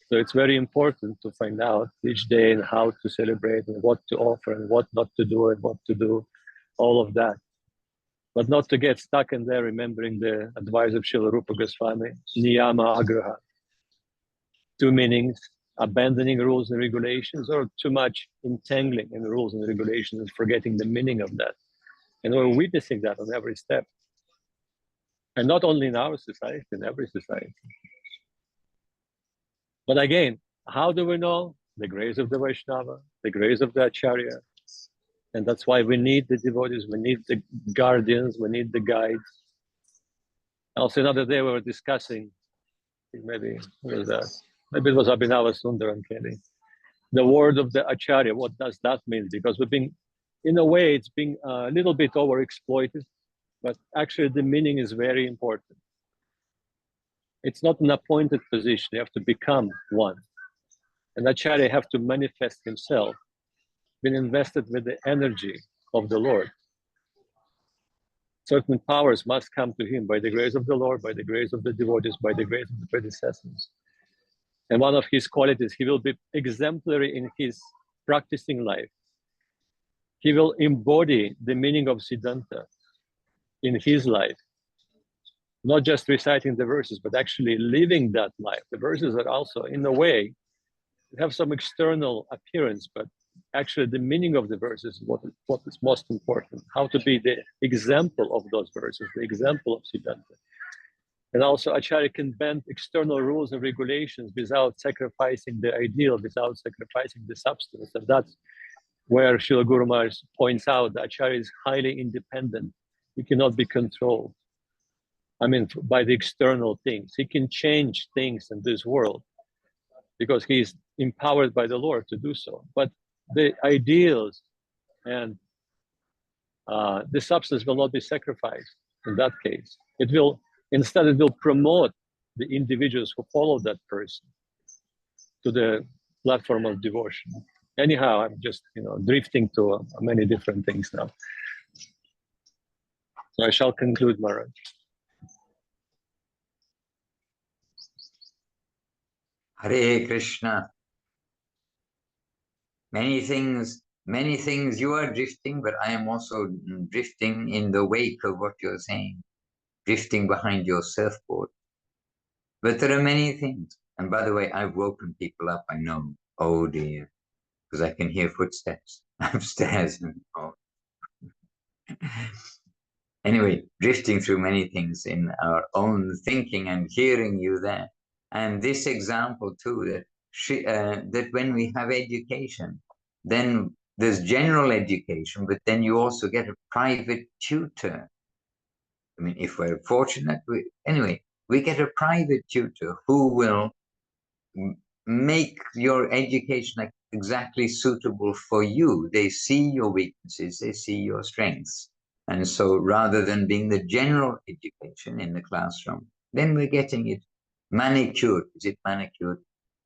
So it's very important to find out each day and how to celebrate and what to offer and what not to do and what to do, all of that. But not to get stuck in there, remembering the advice of Srila Rupa Goswami, Niyama Agraha. Two meanings, abandoning rules and regulations, or too much entangling in rules and regulations and forgetting the meaning of that. And we're witnessing that on every step. And not only in our society, in every society. But again, how do we know? The grace of the Vaishnava, the grace of the Acharya. And that's why we need the devotees, we need the guardians, we need the guides. Also, another day we were discussing, maybe what was that? Maybe it was Abhinava Sundaram Kelly. The word of the Acharya, what does that mean? Because we've been, in a way, it's been a little bit overexploited, but actually the meaning is very important. It's not an appointed position, you have to become one. And Acharya have to manifest himself, been invested with the energy of the Lord. Certain powers must come to him by the grace of the Lord, by the grace of the devotees, by the grace of the predecessors. And one of his qualities, he will be exemplary in his practicing life. He will embody the meaning of Siddhanta in his life. Not just reciting the verses, but actually living that life. The verses are also, in a way, have some external appearance, but actually the meaning of the verses, what is most important, how to be the example of those verses, the example of Siddhanta. And also Acharya can bend external rules and regulations without sacrificing the ideal, without sacrificing the substance. And that's where Srila Guru Maharaj points out that Acharya is highly independent. He cannot be controlled. I mean, by the external things. He can change things in this world because he is empowered by the Lord to do so. But the ideals and the substance will not be sacrificed in that case. It will, instead, it will promote the individuals who follow that person to the platform of devotion. Anyhow, I'm just, drifting to many different things now. So I shall conclude, Maharaj. Hare Krishna. Many things you are drifting, but I am also drifting in the wake of what you're saying, drifting behind your surfboard. But there are many things. And by the way, I've woken people up, I know. Oh dear, because I can hear footsteps upstairs. Oh. Anyway, drifting through many things in our own thinking and hearing you there. And this example too, that when we have education, then there's general education, but then you also get a private tutor. I mean, if we're fortunate, we get a private tutor who will make your education exactly suitable for you. They see your weaknesses, they see your strengths. And so rather than being the general education in the classroom, then we're getting it manicured. Is it manicured?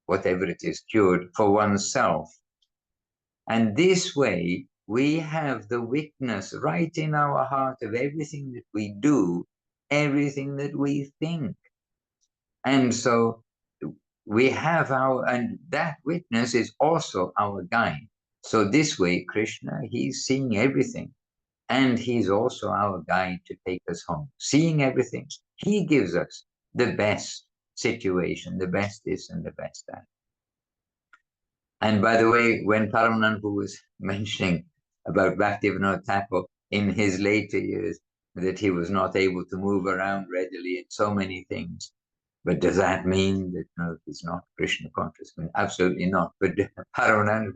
Whatever it is, cured for oneself. And this way, we have the witness right in our heart of everything that we do, everything that we think. And so we have and that witness is also our guide. So this way, Krishna, he's seeing everything. And he's also our guide to take us home. Seeing everything, he gives us the best situation, the best this and the best that. And by the way, when Paramananda was mentioning about Bhaktivinoda Thakur in his later years, that he was not able to move around readily in so many things, but does that mean that he's not Krishna conscious? I mean, absolutely not. But Paramananda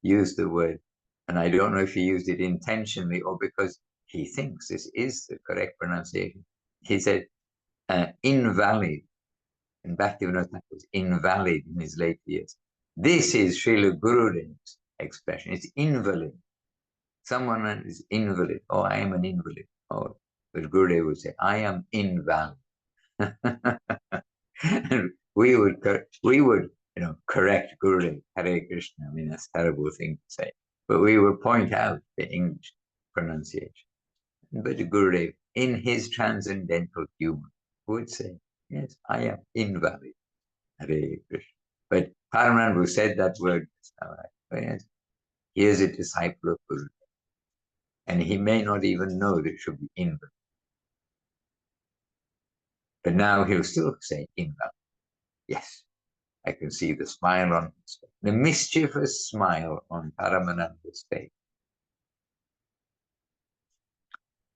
used the word, and I don't know if he used it intentionally or because he thinks this is the correct pronunciation. He said invalid, and Bhaktivinoda Thakur was invalid in his later years. This is Srila Gurudev's expression. It's invalid. Someone is invalid. Oh, I am an invalid. Oh, but Gurudev would say, I am invalid. And we would correct Gurudev, Hare Krishna. I mean, that's a terrible thing to say. But we would point out the English pronunciation. But Gurudev, in his transcendental humor, would say, yes, I am invalid. Hare Krishna. But Paramananda said that word. Yes, he is a disciple of Gurudev. And he may not even know that it should be invalid. But now he'll still say invalid. Yes, I can see the smile on his face, the mischievous smile on Paramananda's face.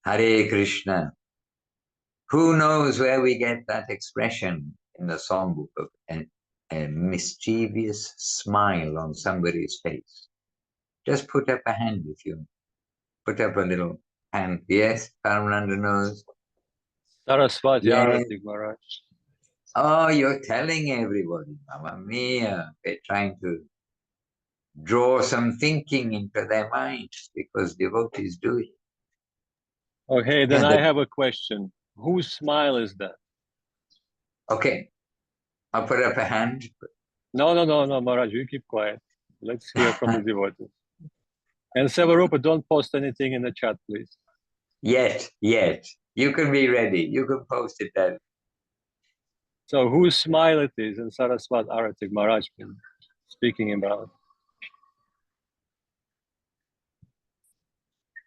Hare Krishna. Who knows where we get that expression in the songbook of a mischievous smile on somebody's face? Just put up a hand if you put up a little hand. Yes, Paramananda knows. Saraswat, Yes. Maharaj. Oh, you're telling everybody, Mamma Mia. They're trying to draw some thinking into their minds because devotees do it. Okay, then I have a question. Whose smile is that? Okay, I'll put up a hand. No, Maharaj, you keep quiet. Let's hear from the devotees. And Sevarupa, don't post anything in the chat, please. Yet. You can be ready. You can post it then. So whose smile it is in Saraswat Aratik Maharaj been speaking about?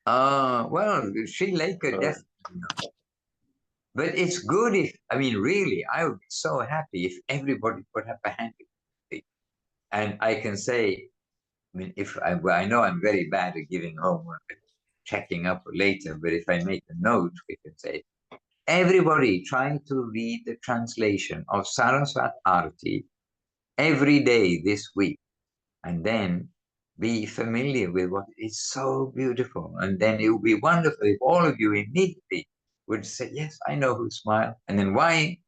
Well, Sri Lanka definitely knows. But it's good if, really, I would be so happy if everybody put up a hand. And I can say, I mean, well, I know I'm very bad at giving homework and checking up later, but if I make a note, we can say, everybody try to read the translation of Saraswat Arti every day this week, and then be familiar with what is so beautiful. And then it would be wonderful if all of you immediately would say, yes, I know who smiled. And then why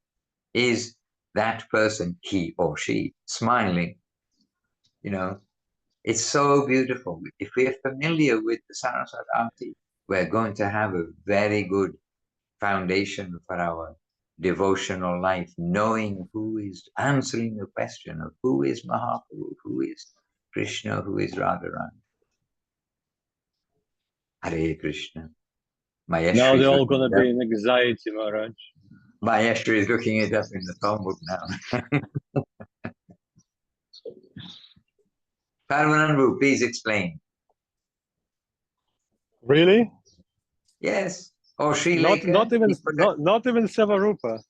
is that person, he or she, smiling? You know, it's so beautiful. If we're familiar with the Saraswat Arti, we're going to have a very good foundation for our devotional life, knowing who is answering the question of who is Mahaprabhu, who is Krishna, who is Radharani. Hare Krishna. Now they're all going to be in anxiety, Maharaj. Maheshwari is looking it up in the songbook now. Parvananbu, please explain. Really? Yes. Or Sri Not even Savarupa.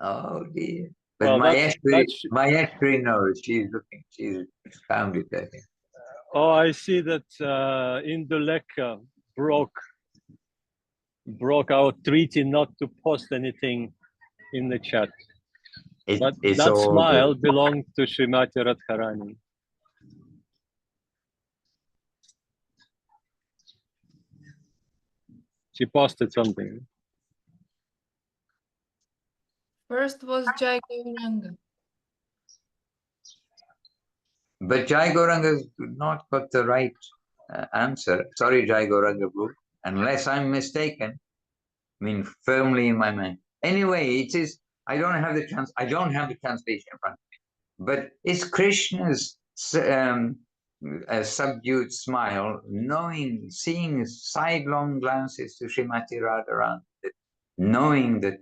Oh dear. But Well, Maheshwari knows. She's looking. She's found it, I think. Oh, I see that Indulekha broke our treaty not to post anything in the chat. But that smile belonged to Srimati Radharani. She posted something. First was Jai Gauranga. But Jai Gauranga not got the right answer. Sorry, Jai Gauranga, unless I'm mistaken. I mean, firmly in my mind. Anyway, it is. I don't have the translation in front of me. But it's Krishna's a subdued smile, seeing sidelong glances to Srimati Radharani, knowing that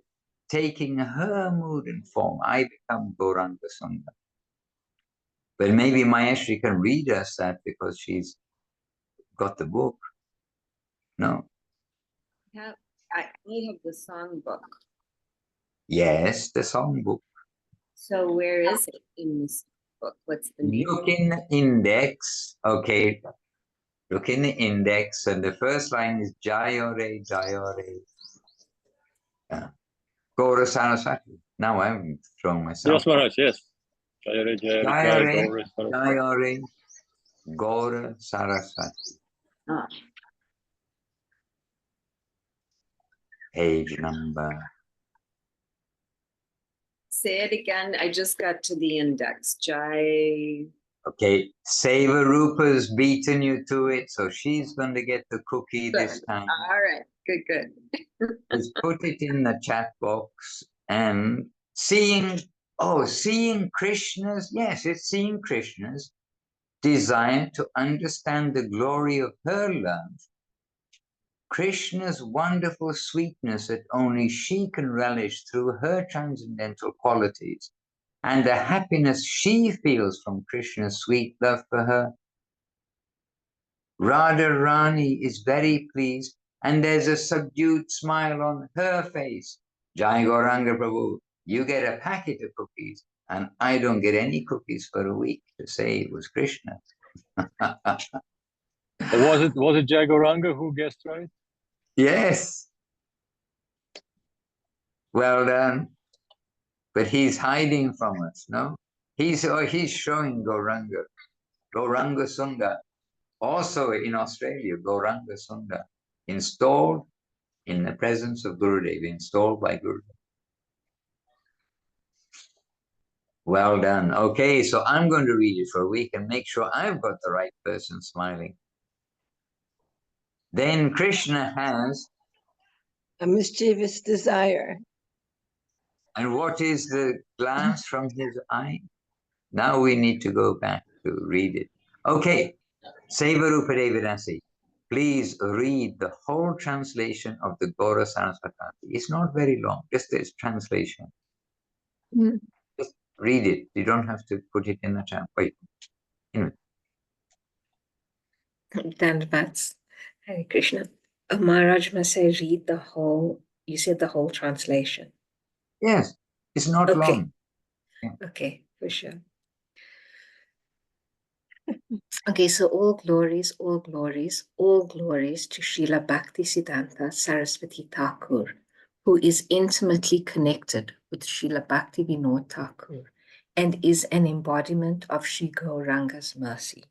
taking her mood and form, I become Gauranga Sundar. But maybe Maheshwari can read us that because she's got the book. No? I have the songbook. Yes, the songbook. So where is it in this book? What's the name? Look in the index. Okay. Look in the index, and the first line is Jayore, Jayore. Gaura Saraswati. Now I'm throwing myself. Yes, Maharaj, yes. Jayore, Jayore, Jayore, Gaura Saraswati. Ah. Page number. Say it again. I just got to the index. Jai. Okay, Savarupa's beaten you to it, so she's going to get the cookie this time. All right, good. Let's put it in the chat box. And seeing Krishna's, yes, it's seeing Krishna's desire to understand the glory of her love, Krishna's wonderful sweetness that only she can relish through her transcendental qualities, and the happiness she feels from Krishna's sweet love for her. Radharani is very pleased, and there's a subdued smile on her face. Jai Gauranga Prabhu, you get a packet of cookies, and I don't get any cookies for a week to say it was Krishna. Was it Jai Gauranga who guessed right? Yes. Well done. But he's hiding from us, no? He's showing Gauranga Sundar. Also in Australia, Gauranga Sundar, installed in the presence of Gurudev, installed by Gurudev. Well done. Okay, so I'm going to read it for a week and make sure I've got the right person smiling. Then Krishna has a mischievous desire. And what is the glance from his eye? Now we need to go back to read it. Okay, Savarupa Devidasi, please read the whole translation of the Gaura Saraswati. It's not very long, just this translation. Just read it. You don't have to put it in the chat. Wait. Dandavats. Hare Krishna. Maharaj must say read the whole, you said the whole translation. Yes, it's not long. Yeah. Okay, for sure. Okay, so all glories, all glories, all glories to Srila Bhaktisiddhanta Saraswati Thakur, who is intimately connected with Srila Bhakti Vinod Thakur and is an embodiment of Sri Gauranga's mercy.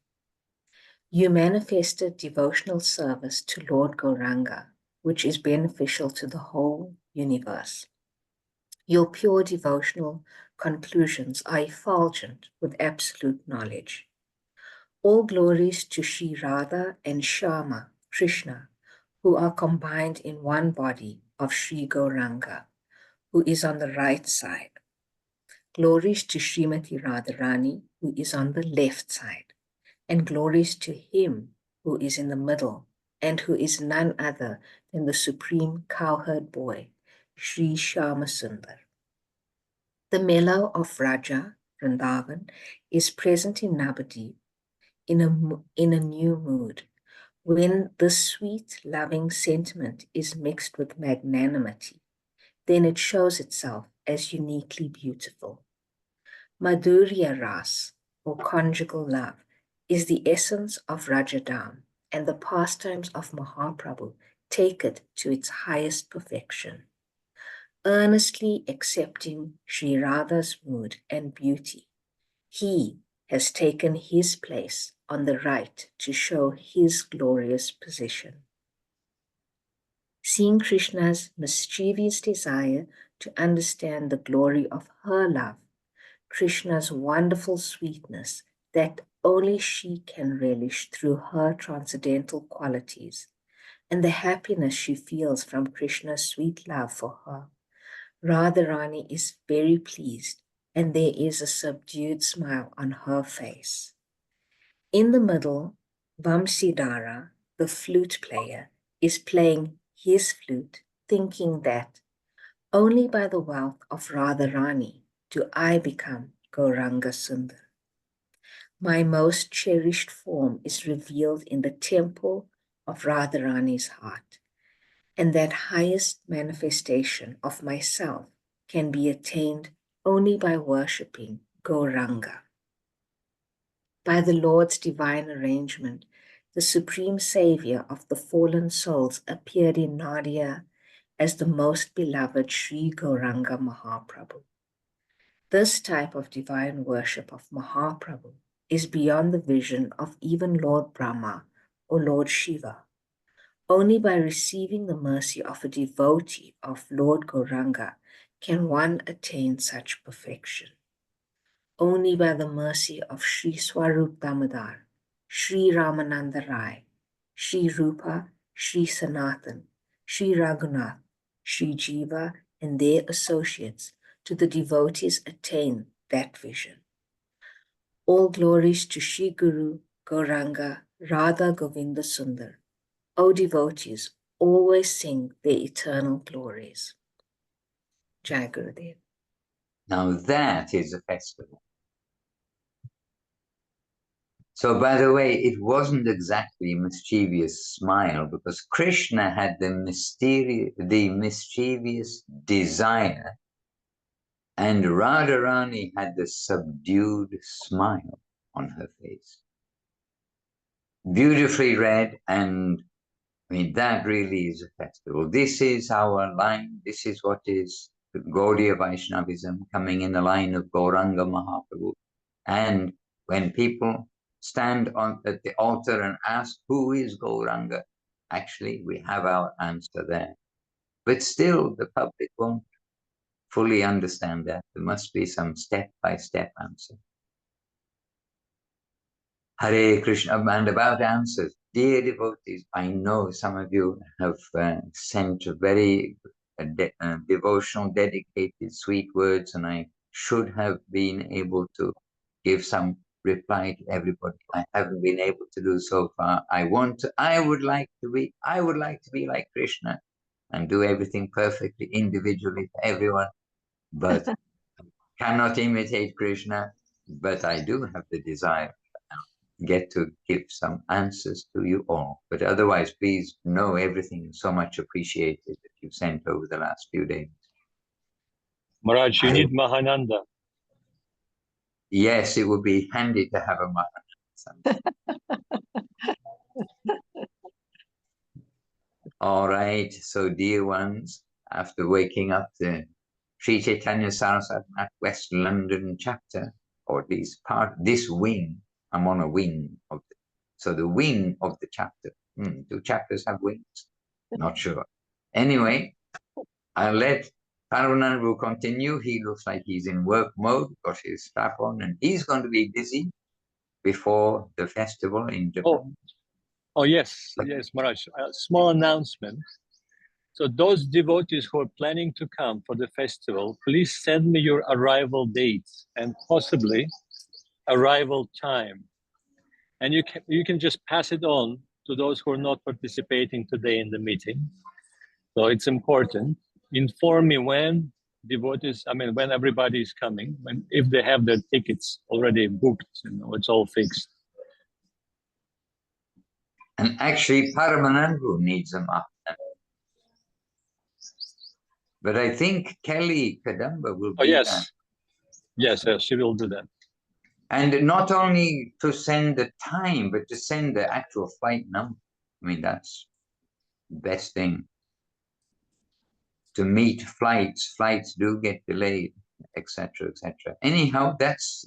You manifested devotional service to Lord Gauranga, which is beneficial to the whole universe. Your pure devotional conclusions are effulgent with absolute knowledge. All glories to Sri Radha and Shyama, Krishna, who are combined in one body of Sri Gauranga, who is on the right side. Glories to Srimati Radharani, who is on the left side. And glories to him who is in the middle and who is none other than the supreme cowherd boy, Sri Shyama Sundar. The mellow of Raja, Vrindavan, is present in Navadip in a new mood, when the sweet, loving sentiment is mixed with magnanimity, then it shows itself as uniquely beautiful. Madhurya Ras, or conjugal love, is the essence of Rajadam, and the pastimes of Mahaprabhu take it to its highest perfection. Earnestly accepting Sri Radha's mood and beauty, he has taken his place on the right to show his glorious position. Seeing Krishna's mischievous desire to understand the glory of her love, Krishna's wonderful sweetness that only she can relish through her transcendental qualities, and the happiness she feels from Krishna's sweet love for her, Radharani is very pleased, and there is a subdued smile on her face. In the middle, Vamsidhara, the flute player, is playing his flute, thinking that only by the wealth of Radharani do I become Gauranga Sundar. My most cherished form is revealed in the temple of Radharani's heart, and that highest manifestation of myself can be attained only by worshipping Gauranga. By the Lord's divine arrangement, the supreme savior of the fallen souls appeared in Nadia as the most beloved Sri Gauranga Mahaprabhu. This type of divine worship of Mahaprabhu is beyond the vision of even Lord Brahma or Lord Shiva. Only by receiving the mercy of a devotee of Lord Gauranga can one attain such perfection. Only by the mercy of Sri Swarup Damodar, Sri Ramananda Rai, Sri Rupa, Sri Sanatan, Sri Raghunath, Sri Jiva, and their associates do the devotees attain that vision. All glories to Sri Guru, Gauranga, Radha Govinda Sundar. O devotees, always sing their eternal glories. Jai Gurudev. Now that is a festival. So, by the way, it wasn't exactly a mischievous smile, because Krishna had the mischievous desire, and Radharani had the subdued smile on her face. Beautifully read, and I mean, that really is a festival. This is our line. This is what is Gaudiya Vaishnavism, coming in the line of Gauranga Mahaprabhu. And when people stand at the altar and ask, who is Gauranga? Actually, we have our answer there. But still, the public won't fully understand that. There must be some step-by-step answer. Hare Krishna. And about answers, dear devotees, I know some of you have sent very devotional, dedicated, sweet words, and I should have been able to give some reply to everybody. I haven't been able to do so far. I would like to be like Krishna and do everything perfectly individually for everyone, but cannot imitate Krishna. But I do have the desire get to give some answers to you all. But otherwise, please know everything is so much appreciated that you've sent over the last few days. Maharaj, you need Mahananda. Yes, it would be handy to have a Mahananda. something. All right, so dear ones, after waking up the Sri Chaitanya Saraswat at West London chapter, or at least this wing, I'm on a wing of the, so the wing of the chapter. Do chapters have wings? Not sure. Anyway, I'll let Parananbu continue. He looks like he's in work mode because he's strap on and he's going to be busy before the festival in Japan. Oh yes, yes, Maharaj. A small announcement. So those devotees who are planning to come for the festival, please send me your arrival dates and possibly arrival time. And you can just pass it on to those who are not participating today in the meeting. So it's important. Inform me when devotees, when everybody is coming, if they have their tickets already booked, it's all fixed. And actually, Paramanandu needs them up. But I think Kelly Kadamba will be yes. Yes, she will do that. And not only to send the time, but to send the actual flight number. I mean, that's the best thing. To meet flights, flights do get delayed, etc., etc. Anyhow, that's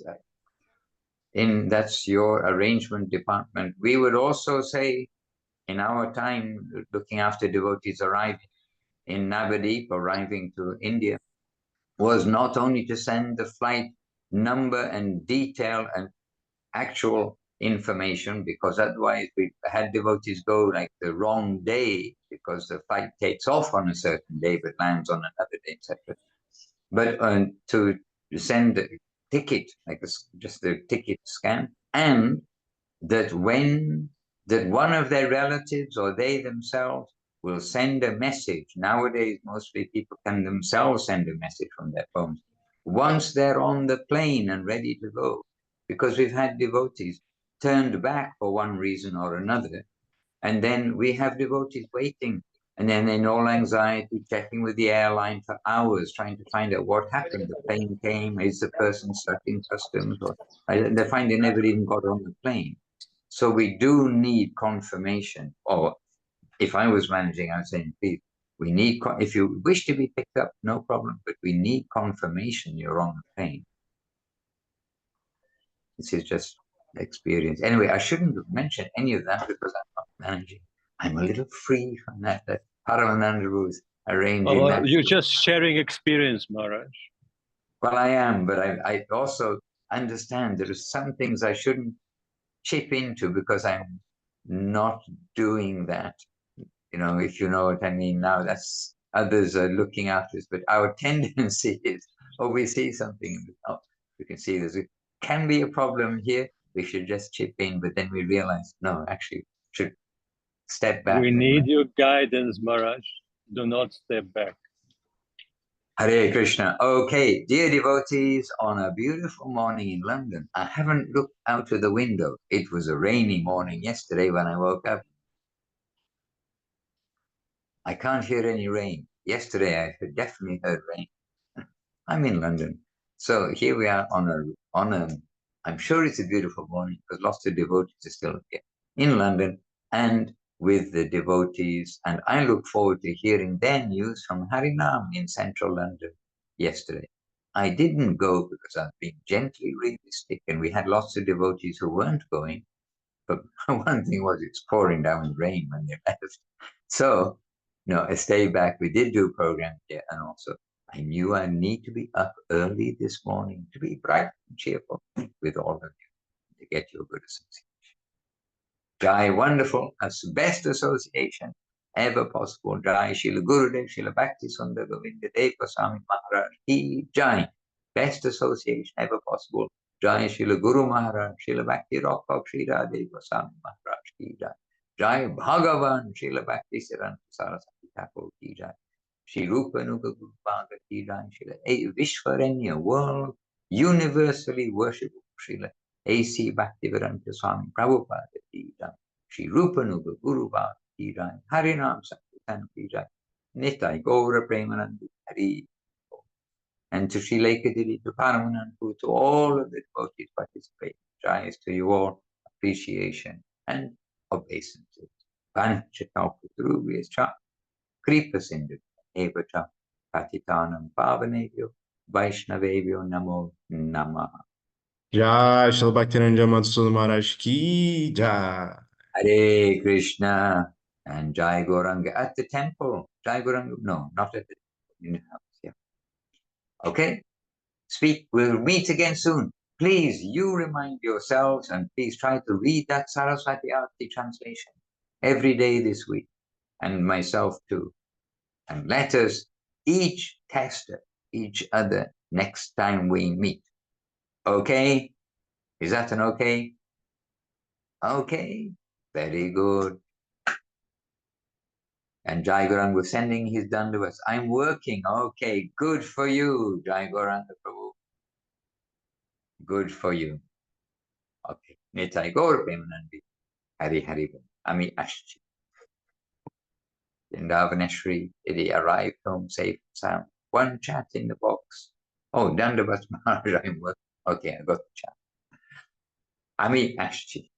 your arrangement department. We would also say, in our time, looking after devotees arriving in Navadip, arriving to India, was not only to send the flight number and detail and actual information, because otherwise we had devotees go like the wrong day because the flight takes off on a certain day but lands on another day, etc. But to send the ticket, like just the ticket scan, and that one of their relatives or they themselves will send a message. Nowadays, mostly people can themselves send a message from their phones once they're on the plane and ready to go. Because we've had devotees turned back for one reason or another. And then we have devotees waiting. And then in all anxiety, checking with the airline for hours, trying to find out what happened. The plane came, is the person stuck in customs? Or they find they never even got on the plane. So we do need confirmation. Or if I was managing, I was saying, please, we need, if you wish to be picked up, no problem, but we need confirmation you're on the plane. This is just experience. Anyway, I shouldn't have mentioned any of that because I'm not managing. I'm a little free from that. Paramanandaru is arranging that. You're just sharing experience, Maharaj. Well, I am, but I also understand there are some things I shouldn't chip into because I'm not doing that. If you know what I mean. Now that's others are looking after us, but our tendency is, we see something, we can see can be a problem here. We should just chip in, but then we realize, no, actually, should step back. We need your guidance, Maharaj. Do not step back. Hare Krishna. Okay, dear devotees, on a beautiful morning in London, I haven't looked out of the window. It was a rainy morning yesterday when I woke up. I can't hear any rain. Yesterday, I definitely heard rain. I'm in London. So here we are on a, I'm sure it's a beautiful morning because lots of devotees are still here in London and with the devotees. And I look forward to hearing their news from Harinam in central London yesterday. I didn't go because I've been gently realistic and we had lots of devotees who weren't going. But one thing was it's pouring down rain when they left. So, I stayed back. We did do a program here and also I knew I need to be up early this morning to be bright and cheerful with all of you to get you a good association. Jai, wonderful. That's the best association ever possible. Jai, Srila Gurudev, Srila Bhakti Sundar Govinda Dev Goswami Maharaj Ki Jai. Best association ever possible. Jai, Srila Guru Maharaj, Srila Bhakti Rock Sri Radhe Goswami Maharaj Ki Jai. Jai Bhagavan, Srila Bhakti Siddhanta Saraswati Thakur Ki Jai. Shri Rupa Nuga Guru Bhanga Ki Jai. Srila Vishwaranya, world universally worshipable Srila A.C. Bhaktivedanta Swami Prabhupada Ki Jai. Shri Rupa Nuga Guru Bhanga Ki Jai. Harinam Sankirtan Ki Jai. Nitai Gaura Premanandi Hari. And to Sri Lekadiri, to Paramanandu, to all of the devotees participating. Jai to you all. appreciation and obeisances. Panchakalpatarubhyascha kripa sindhu evacha patitanam pavanebhyo vaishnavebhyo namo namaha. Jai Shri Bhaktivinoda Madhusudana Maharaj Ki Jai. Hare Krishna and Jai Gauranga at the temple. Jai Gauranga, no, not at the in the house. Yeah. Okay. We'll meet again soon. Please, you remind yourselves and please try to read that Saraswati Arti translation every day this week, and myself too. And let us each test each other next time we meet. Okay? Is that an okay? Okay. Very good. And Jai Gauranga was sending his dandavats. I'm working. Okay, good for you, Jai Gauranga Prabhu. Good for you. Okay. Nitai Gaur Premanandi. Hari Hari Bol. Ami Ashchi. Vrindavaneshri, did he arrive home safe and sound? One chat in the box. Oh, Dandavats Maharaj, I'm working. Okay, I got the chat. Ami Ashchi.